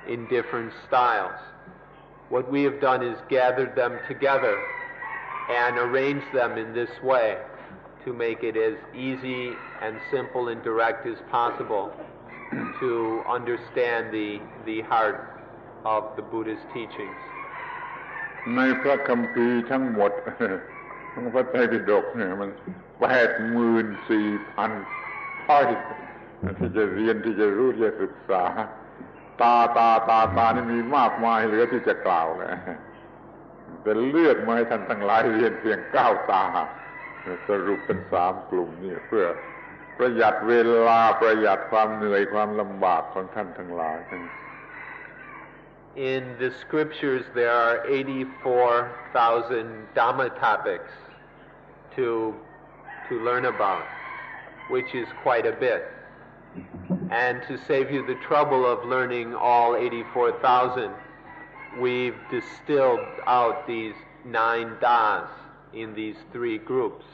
in different styles. What we have done is gathered them together and arranged them in this way to make it as easy and simple and direct as possible to understand the heart of the Buddhist teachings. ในพระคัมภีร์ทั้งหมดของพระไตรปิฎกเนี่ยมัน 84,000 ข้อที่จะเรียนที่จะรู้ที่จะศึกษาตานี่มีมากมายเหลือที่จะกล่าวเลยแต่เลือกมาให้ท่านทั้งหลายเรียนเพียง9ตาสรุปเป็น3กลุ่มนี่เพื่อประหยัดเวลาประหยัดความเหนื่อยความลำบากของท่านทั้งหลาย In the scriptures there are 84,000 Dhamma topics, to learn about, which is quite a bit. And to save you the trouble of learning all 84,000, we've distilled out these 9 das in these 3 groups.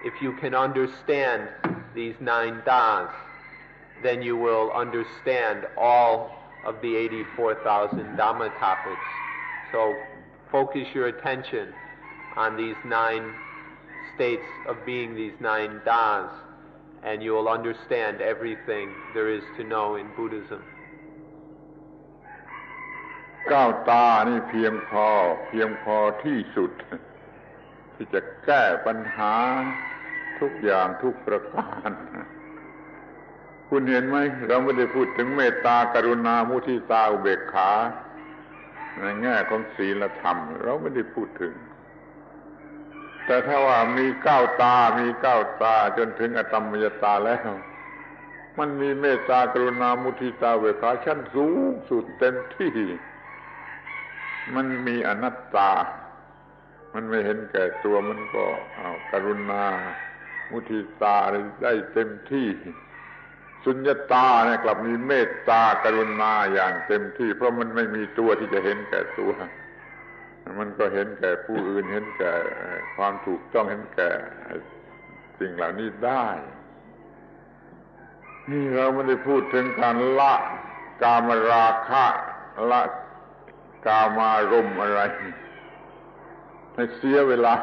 If you can understand these 9 das, then you will understand all of the 84,000 Dhamma topics. So focus your attention on these 9 states of being, these 9 das, and you will understand everything there is to know in Buddhism. 9 ตานี่เพียงพอที่สุดที่จะแก้ปัญหาทุกอย่างทุกประการคุณเห็นไหมเราไม่ได้พูดถึงเมตตากรุณามุทิตาอุเบกขาในแง่ของศีลธรรมเราไม่ได้พูดถึงแต่ถ้าว่ามี9 ตาจนถึงอตัมมยตาแล้วมันมีเมตตากรุณามุทิตาอุเบกขาชั้นสูงสุดเต็มที่มันมีอนัตตามันไม่เห็นแก่ตัวมันก็กรุณามุทิตาอะไรได้เต็มที่สุญญตาเนี่ยกลับมีเมตตากรุณาอย่างเต็มที่เพราะมันไม่มีตัวที่จะเห็นแก่ตัวมันก็เห็นแก่ผู้อื่นเห็นแก่ความถูกต้องเห็นแก่สิ่งเหล่านี้ได้นี่เราไม่ได้พูดถึงการละกามราคะละกามารมณ์อะไรให้เสียเวลา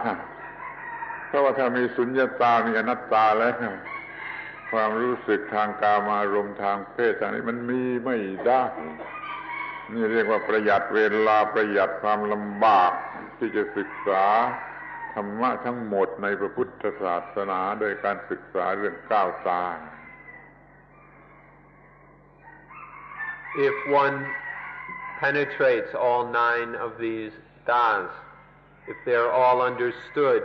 เพราะว่าถ้ามีสุญญตามีอนัตตาแล้วความรู้สึกทางกามารมณ์ทางเพศทางนี้มันมีไม่ได้นี่เรียกว่าประหยัดเวลาประหยัดความลำบากที่จะศึกษาธรรมะทั้งหมดในพระพุทธศาสนาโดยการศึกษาเรื่อง9 ตา If one penetrates all 9 of these das, if they're all understood,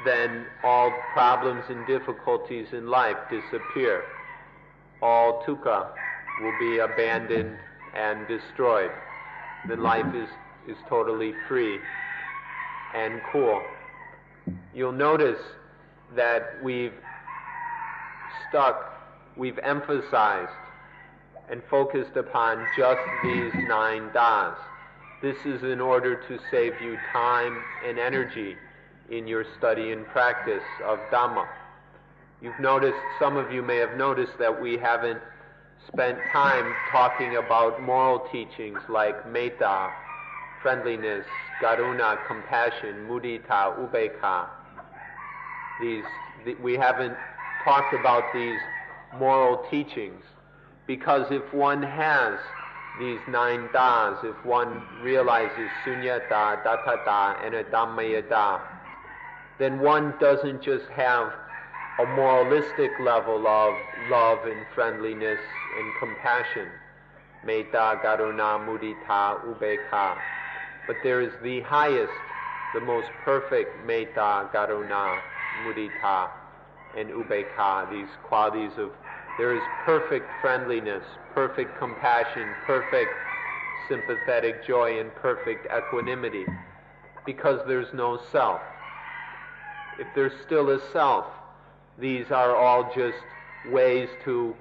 then all problems and difficulties in life disappear. All dukkha will be abandoned and destroyed. Then life is totally free and cool. You'll notice that we've emphasized and focused upon just these 9 das. This is in order to save you time and energy in your study and practice of Dhamma. You've noticed, some of you may have noticed that we haven't spent time talking about moral teachings like metta, friendliness, karuna, compassion, mudita, upekkha. We haven't talked about these moral teachings because if one has these 9 das, if one realizes sunyata, dattata, and adammayata, then one doesn't just have a moralistic level of love and friendliness and compassion, metta, karuna, mudita, upekkha, but there is the highest, the most perfect metta, karuna, mudita, and upekkha, these qualities of, there is perfect friendliness, perfect compassion, perfect sympathetic joy, and perfect equanimity, because there's no self. If there's still a self, these are all just ways to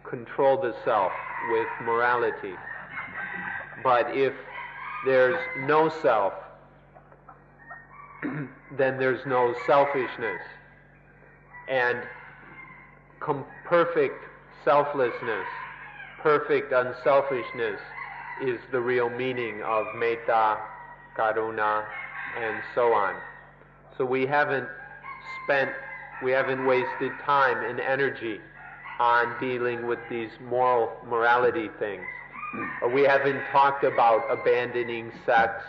control the self with morality. But if there's no self, then there's no selfishness. And perfect selflessness, perfect unselfishness is the real meaning of metta, karuna, and so on. So we haven't wasted time and energy on dealing with these morality things. We haven't talked about abandoning sex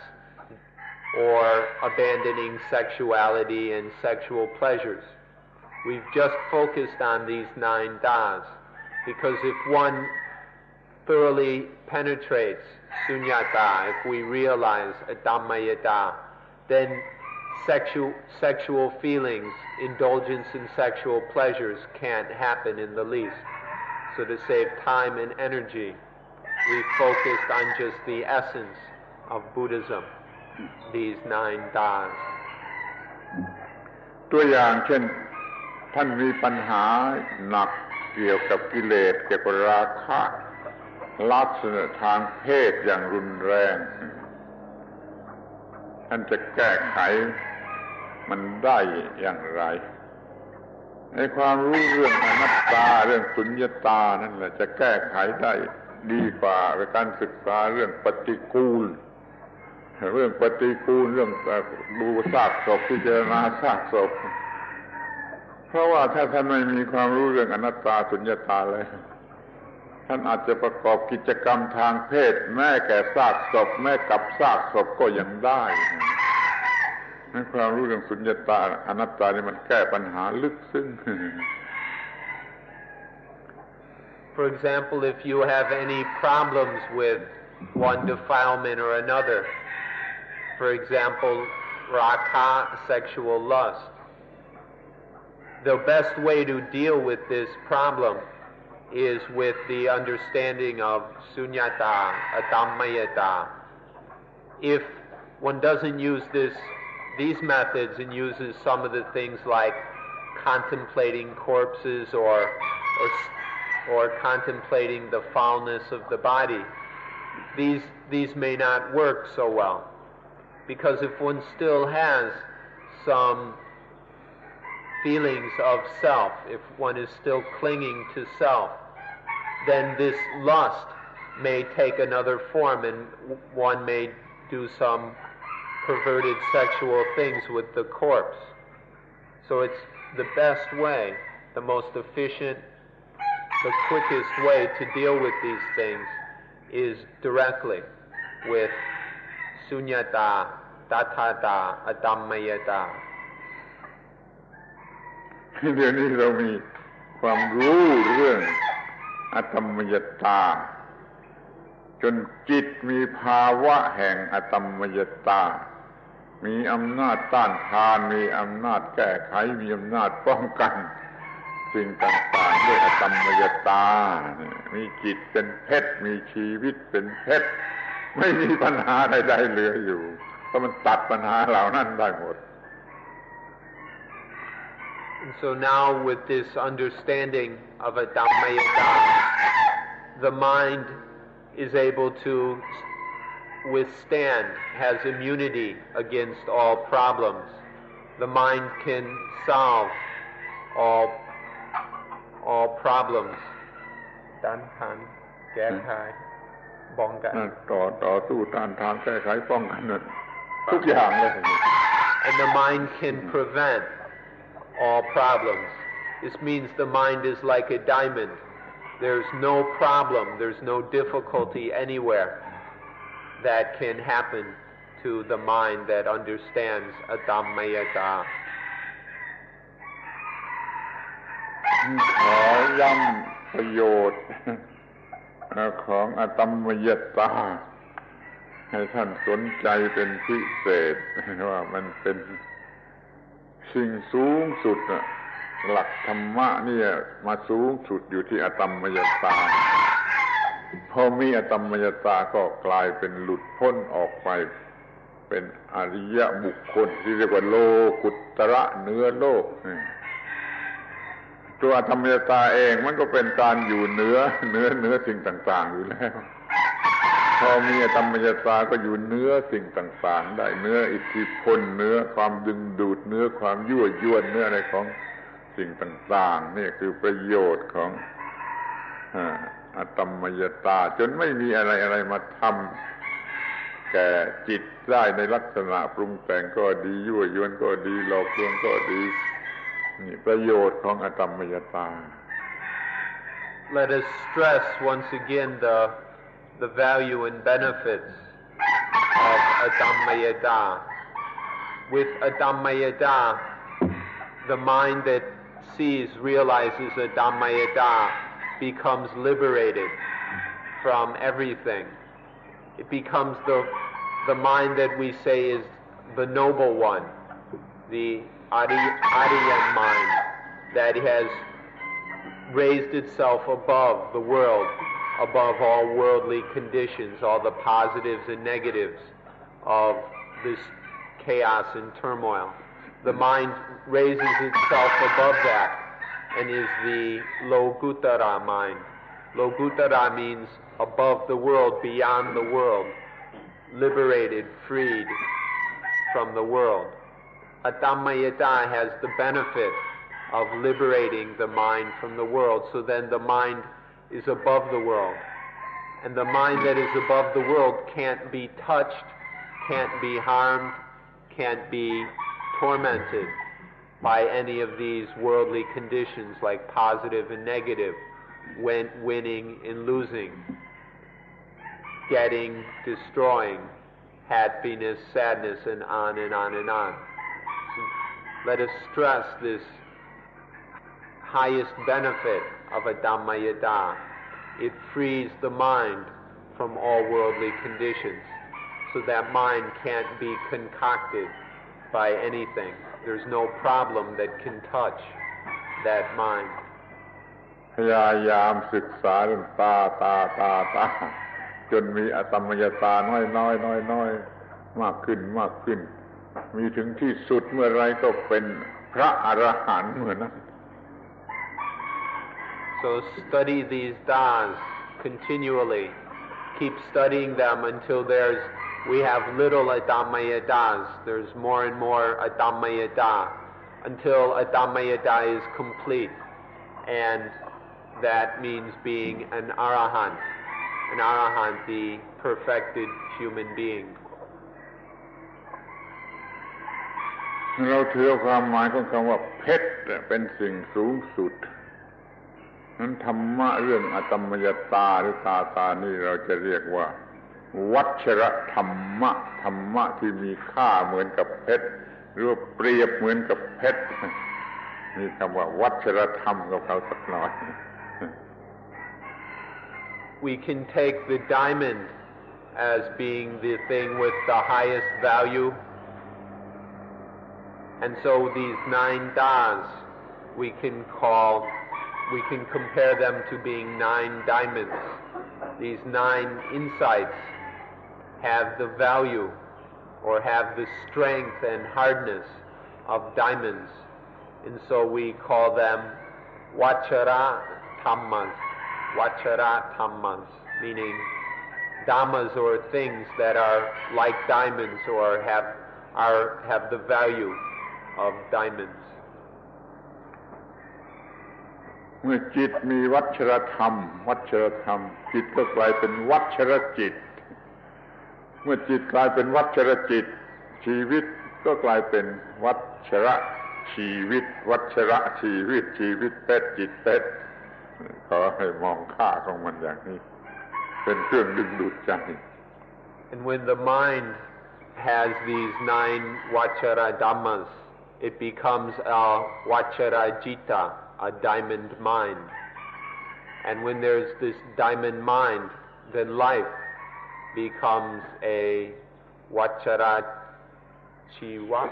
or abandoning sexuality and sexual pleasures. We've just focused on these 9 das, because if one thoroughly penetrates sunyata, if we realize adammayata, then sexual feelings, indulgence in sexual pleasures can't happen in the least. So to save time and energy, we focused on just the essence of Buddhism, these 9 das. ตัวอย่างเช่นท่านมีปัญหาหนักเกี่ยวกับกิเลสเกี่ยวกับราคะลักษณะทางเพศอย่างรุนแรงท่านจะแก้ไขมันได้อย่างไรในความรู้เรื่องอนัตตาเรื่องสุญญตานั่นแหละจะแก้ไขได้ดีกว่าการศึกษาเรื่องปฏิกูลเรื่องดูซากศพพิจารณาซากศพเพราะว่าถ้าท่านไม่มีความรู้เรื่องอนัตตาสุญญตาเลยท่านอาจจะประกอบกิจกรรมทางเพศแม้แก่ซากศพแม้กับซากศพก็ยังได้นั่นความรู้เรื่องสุญญตาอนัตตานี่มันแก้ปัญหาลึกซึ้ง For example, if you have any problems with one defilement or another, for example, rakha, sexual lust, the best way to deal with this problem is with the understanding of sunyata, adammayata. If one doesn't use these methods and uses some of the things like contemplating corpses or contemplating the foulness of the body, these may not work so well. Because if one still has some feelings of self, if one is still clinging to self, then this lust may take another form and one may do some perverted sexual things with the corpse. So it's the best way, the most efficient, the quickest way to deal with these things is directly with sunyata, tathata, adammayata. เดี๋ยวนี้เรามีความรู้เรื่องอธรรมยตาจนจิตมีภาวะแห่งอธรรมยตามีอำนาจต้านทานมีอำนาจแก้ไขมีอำนาจป้องกันสิ่งต่างๆด้วยอธรรมยตามีจิตเป็นเพชรมีชีวิตเป็นเพชรไม่มีปัญหาใดๆเหลืออยู่เพราะมันตัดปัญหาเหล่านั้นได้หมด And so now with this understanding of adammayata, the mind is able to withstand, has immunity against all problems. The mind can solve all problems. ต้านทานแก้ไขป้องกันต่อสู้ต้านทานแก้ไขป้องกันทุกอย่างเลย And the mind can prevent all problems. This means the mind is like a diamond. There's no problem, there's no difficulty anywhere that can happen to the mind that understands adammayata. ขอย้ำประโยชน์ของอธรรมยตาให้ท่านสนใจเป็นพิเศษว่ามันเป็นสิ่งสูงสุดหลักธรรมะเนี่ยมาสูงสุดอยู่ที่อธรรมยตาพอมีอธรรมยตาก็กลายเป็นหลุดพ้นออกไปเป็นอริยบุคคลที่เรียกว่าโลกุตระเหนือโลกตัวอธรรมยตาเองมันก็เป็นการอยู่เหนือสิ่งต่างๆอยู่แล้วพอมีอธรรมยตาก็อยู่เหนือสิ่งต่างๆได้เหนืออิทธิพลเหนือความดึงดูดเหนือความยั่วยวนเหนืออะไรของสิ่งต่างๆนี่คือประโยชน์ของอธรรมยตาจนไม่มีอะไรมาทำแก่จิตได้ในลักษณะปรุงแต่งก็ดียั่วยวนก็ดีหลอกลวงก็ดีนี่ประโยชน์ของอธรรมยตา Let us stress once again the value and benefits of adammayata. With adammayata, the mind that realizes adammayata becomes liberated from everything. It becomes the mind that we say is the noble one, the Aryan mind that has raised itself above the world, above all worldly conditions, all the positives and negatives of this chaos and turmoil. the mind raises itself above that and is the Lokuttara mind. Lokuttara means above the world, beyond the world, liberated, freed from the world. Adammayata has the benefit of liberating the mind from the world, so then the mind is above the world. And the mind that is above the world can't be touched, can't be harmed, can't be tormented by any of these worldly conditions like positive and negative, winning and losing, getting, destroying, happiness, sadness, and on and on and on. So let us stress this highest benefit of a Dhammayata. It frees the mind from all worldly conditions, so that mind can't be concocted by anything. There's no problem that can touch that mind. พยายามศึกษาเรื่องตาจนมีอตมยตาน้อยมากขึ้นมีถึงที่สุดเมื่อไรก็เป็นพระอรหันต์เหมือนนั้น So study these das continually. Keep studying them until we have little Adammayatas. There's more and more Adammayata until Adammayata is complete. And that means being an arahant, the perfected human being. เราถือความหมายของคำว่าเพชรเป็นสิ่งสูงสุดนั้นธรรมะเรื่องอตมยตาหรือตานี่เราจะเรียกว่าวัชรธรรมะที่มีค่าเหมือนกับเพชรหรือว่าเปรียบเหมือนกับเพชรมีคำว่าวัชรธรรมกับเขาสักหน่อย We can take the diamond as being the thing with the highest value, and so these 9 das we can compare them to being 9 diamonds. These 9 insights have the value or have the strength and hardness of diamonds, and so we call them Vachara Dhammas, meaning dhammas or things that are like diamonds or have the value of diamonds. เมื่อจิตมีวัชรธรรมจิตก็กลายเป็นวัชรจิตเมื่อจิตกลายเป็นวัชรจิตชีวิตก็กลายเป็นวัชรชีวิตชีวิตเพชรจิตเพชรขอให้มองค่าของมันอย่างนี้เป็นเครื่องดึงดูดใจ And when the mind has these 9 Vachara Dhammas, it becomes a Vachara Jita, a diamond mind. And when there's this diamond mind, then life becomes a Vachara Chivita,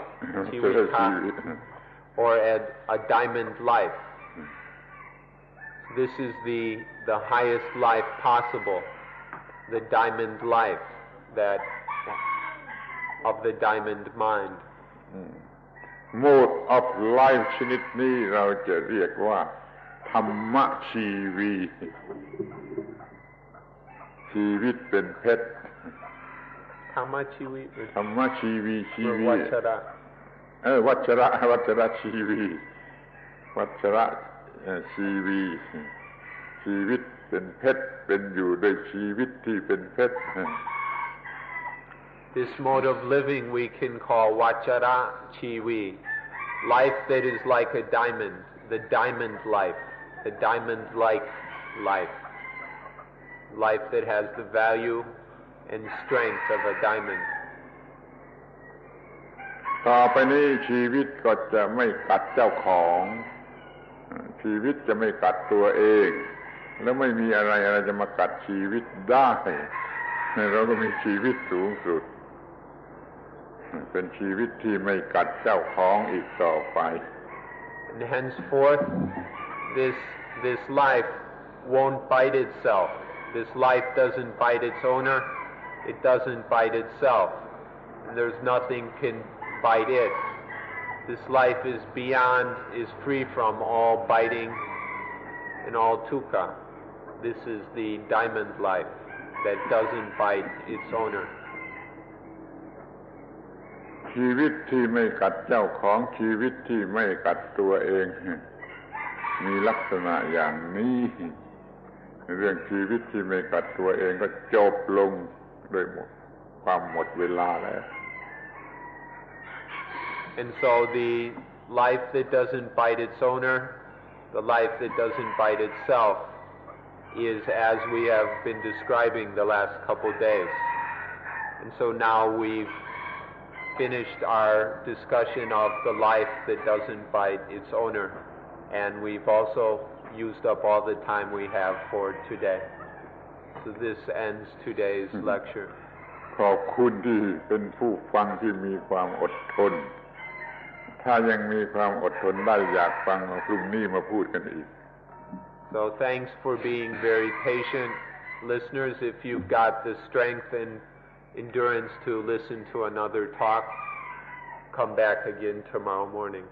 or a diamond life. This is the highest life possible, the diamond life of the diamond mind. Mode of life ชนิดนี้เราจะเรียกว่าธรรมชีวีชีวิตเป็นเพชรธรรมชีวีวัชระชีวีวัชระชีวีชีวิตเป็นเพชรเป็นอยู่ด้วยชีวิตที่เป็นเพชร This mode of living we can call Vachara Chivi, life that is like a diamond, the diamond life, the diamond-like life that has the value and strength of a diamond. ต่อไปนี้ชีวิตก็จะไม่กัดเจ้าของชีวิตจะไม่กัดตัวเองแล้วไม่มีอะไรจะมากัดชีวิตได้เราก็มีชีวิตสูงสุดเป็นชีวิตที่ไม่กัดเจ้าของอีกต่อไป And henceforth this life won't bite itself. This life doesn't bite its owner. It doesn't bite itself. And there's nothing can bite it. This life is beyond, is free from all biting and all dukkha. This is the diamond life that doesn't bite its owner. ชีวิตที่ไม่กัดเจ้าของชีวิตที่ไม่กัดตัวเองมีลักษณะอย่างนี้เรื่องชีวิตที่ไม่กัดตัวเองก็จบลงโดยความหมดเวลาแล้ว And so the life that doesn't bite its owner, the life that doesn't bite itself, is as we have been describing the last couple days. And so now we've finished our discussion of the life that doesn't bite its owner, and we've also used up all the time we have for today. So this ends today's lecture. ขอบคุณที่เป็นผู้ฟังที่มีความอดทนถ้ายังมีความอดทนได้อยากฟังพรุ่งนี้มาพูดกันอีก So thanks for being very patient listeners. If you've got the strength and endurance to listen to another talk, come back again tomorrow morning.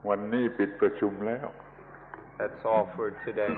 วันนี้ปิดประชุมแล้ว That's all for today.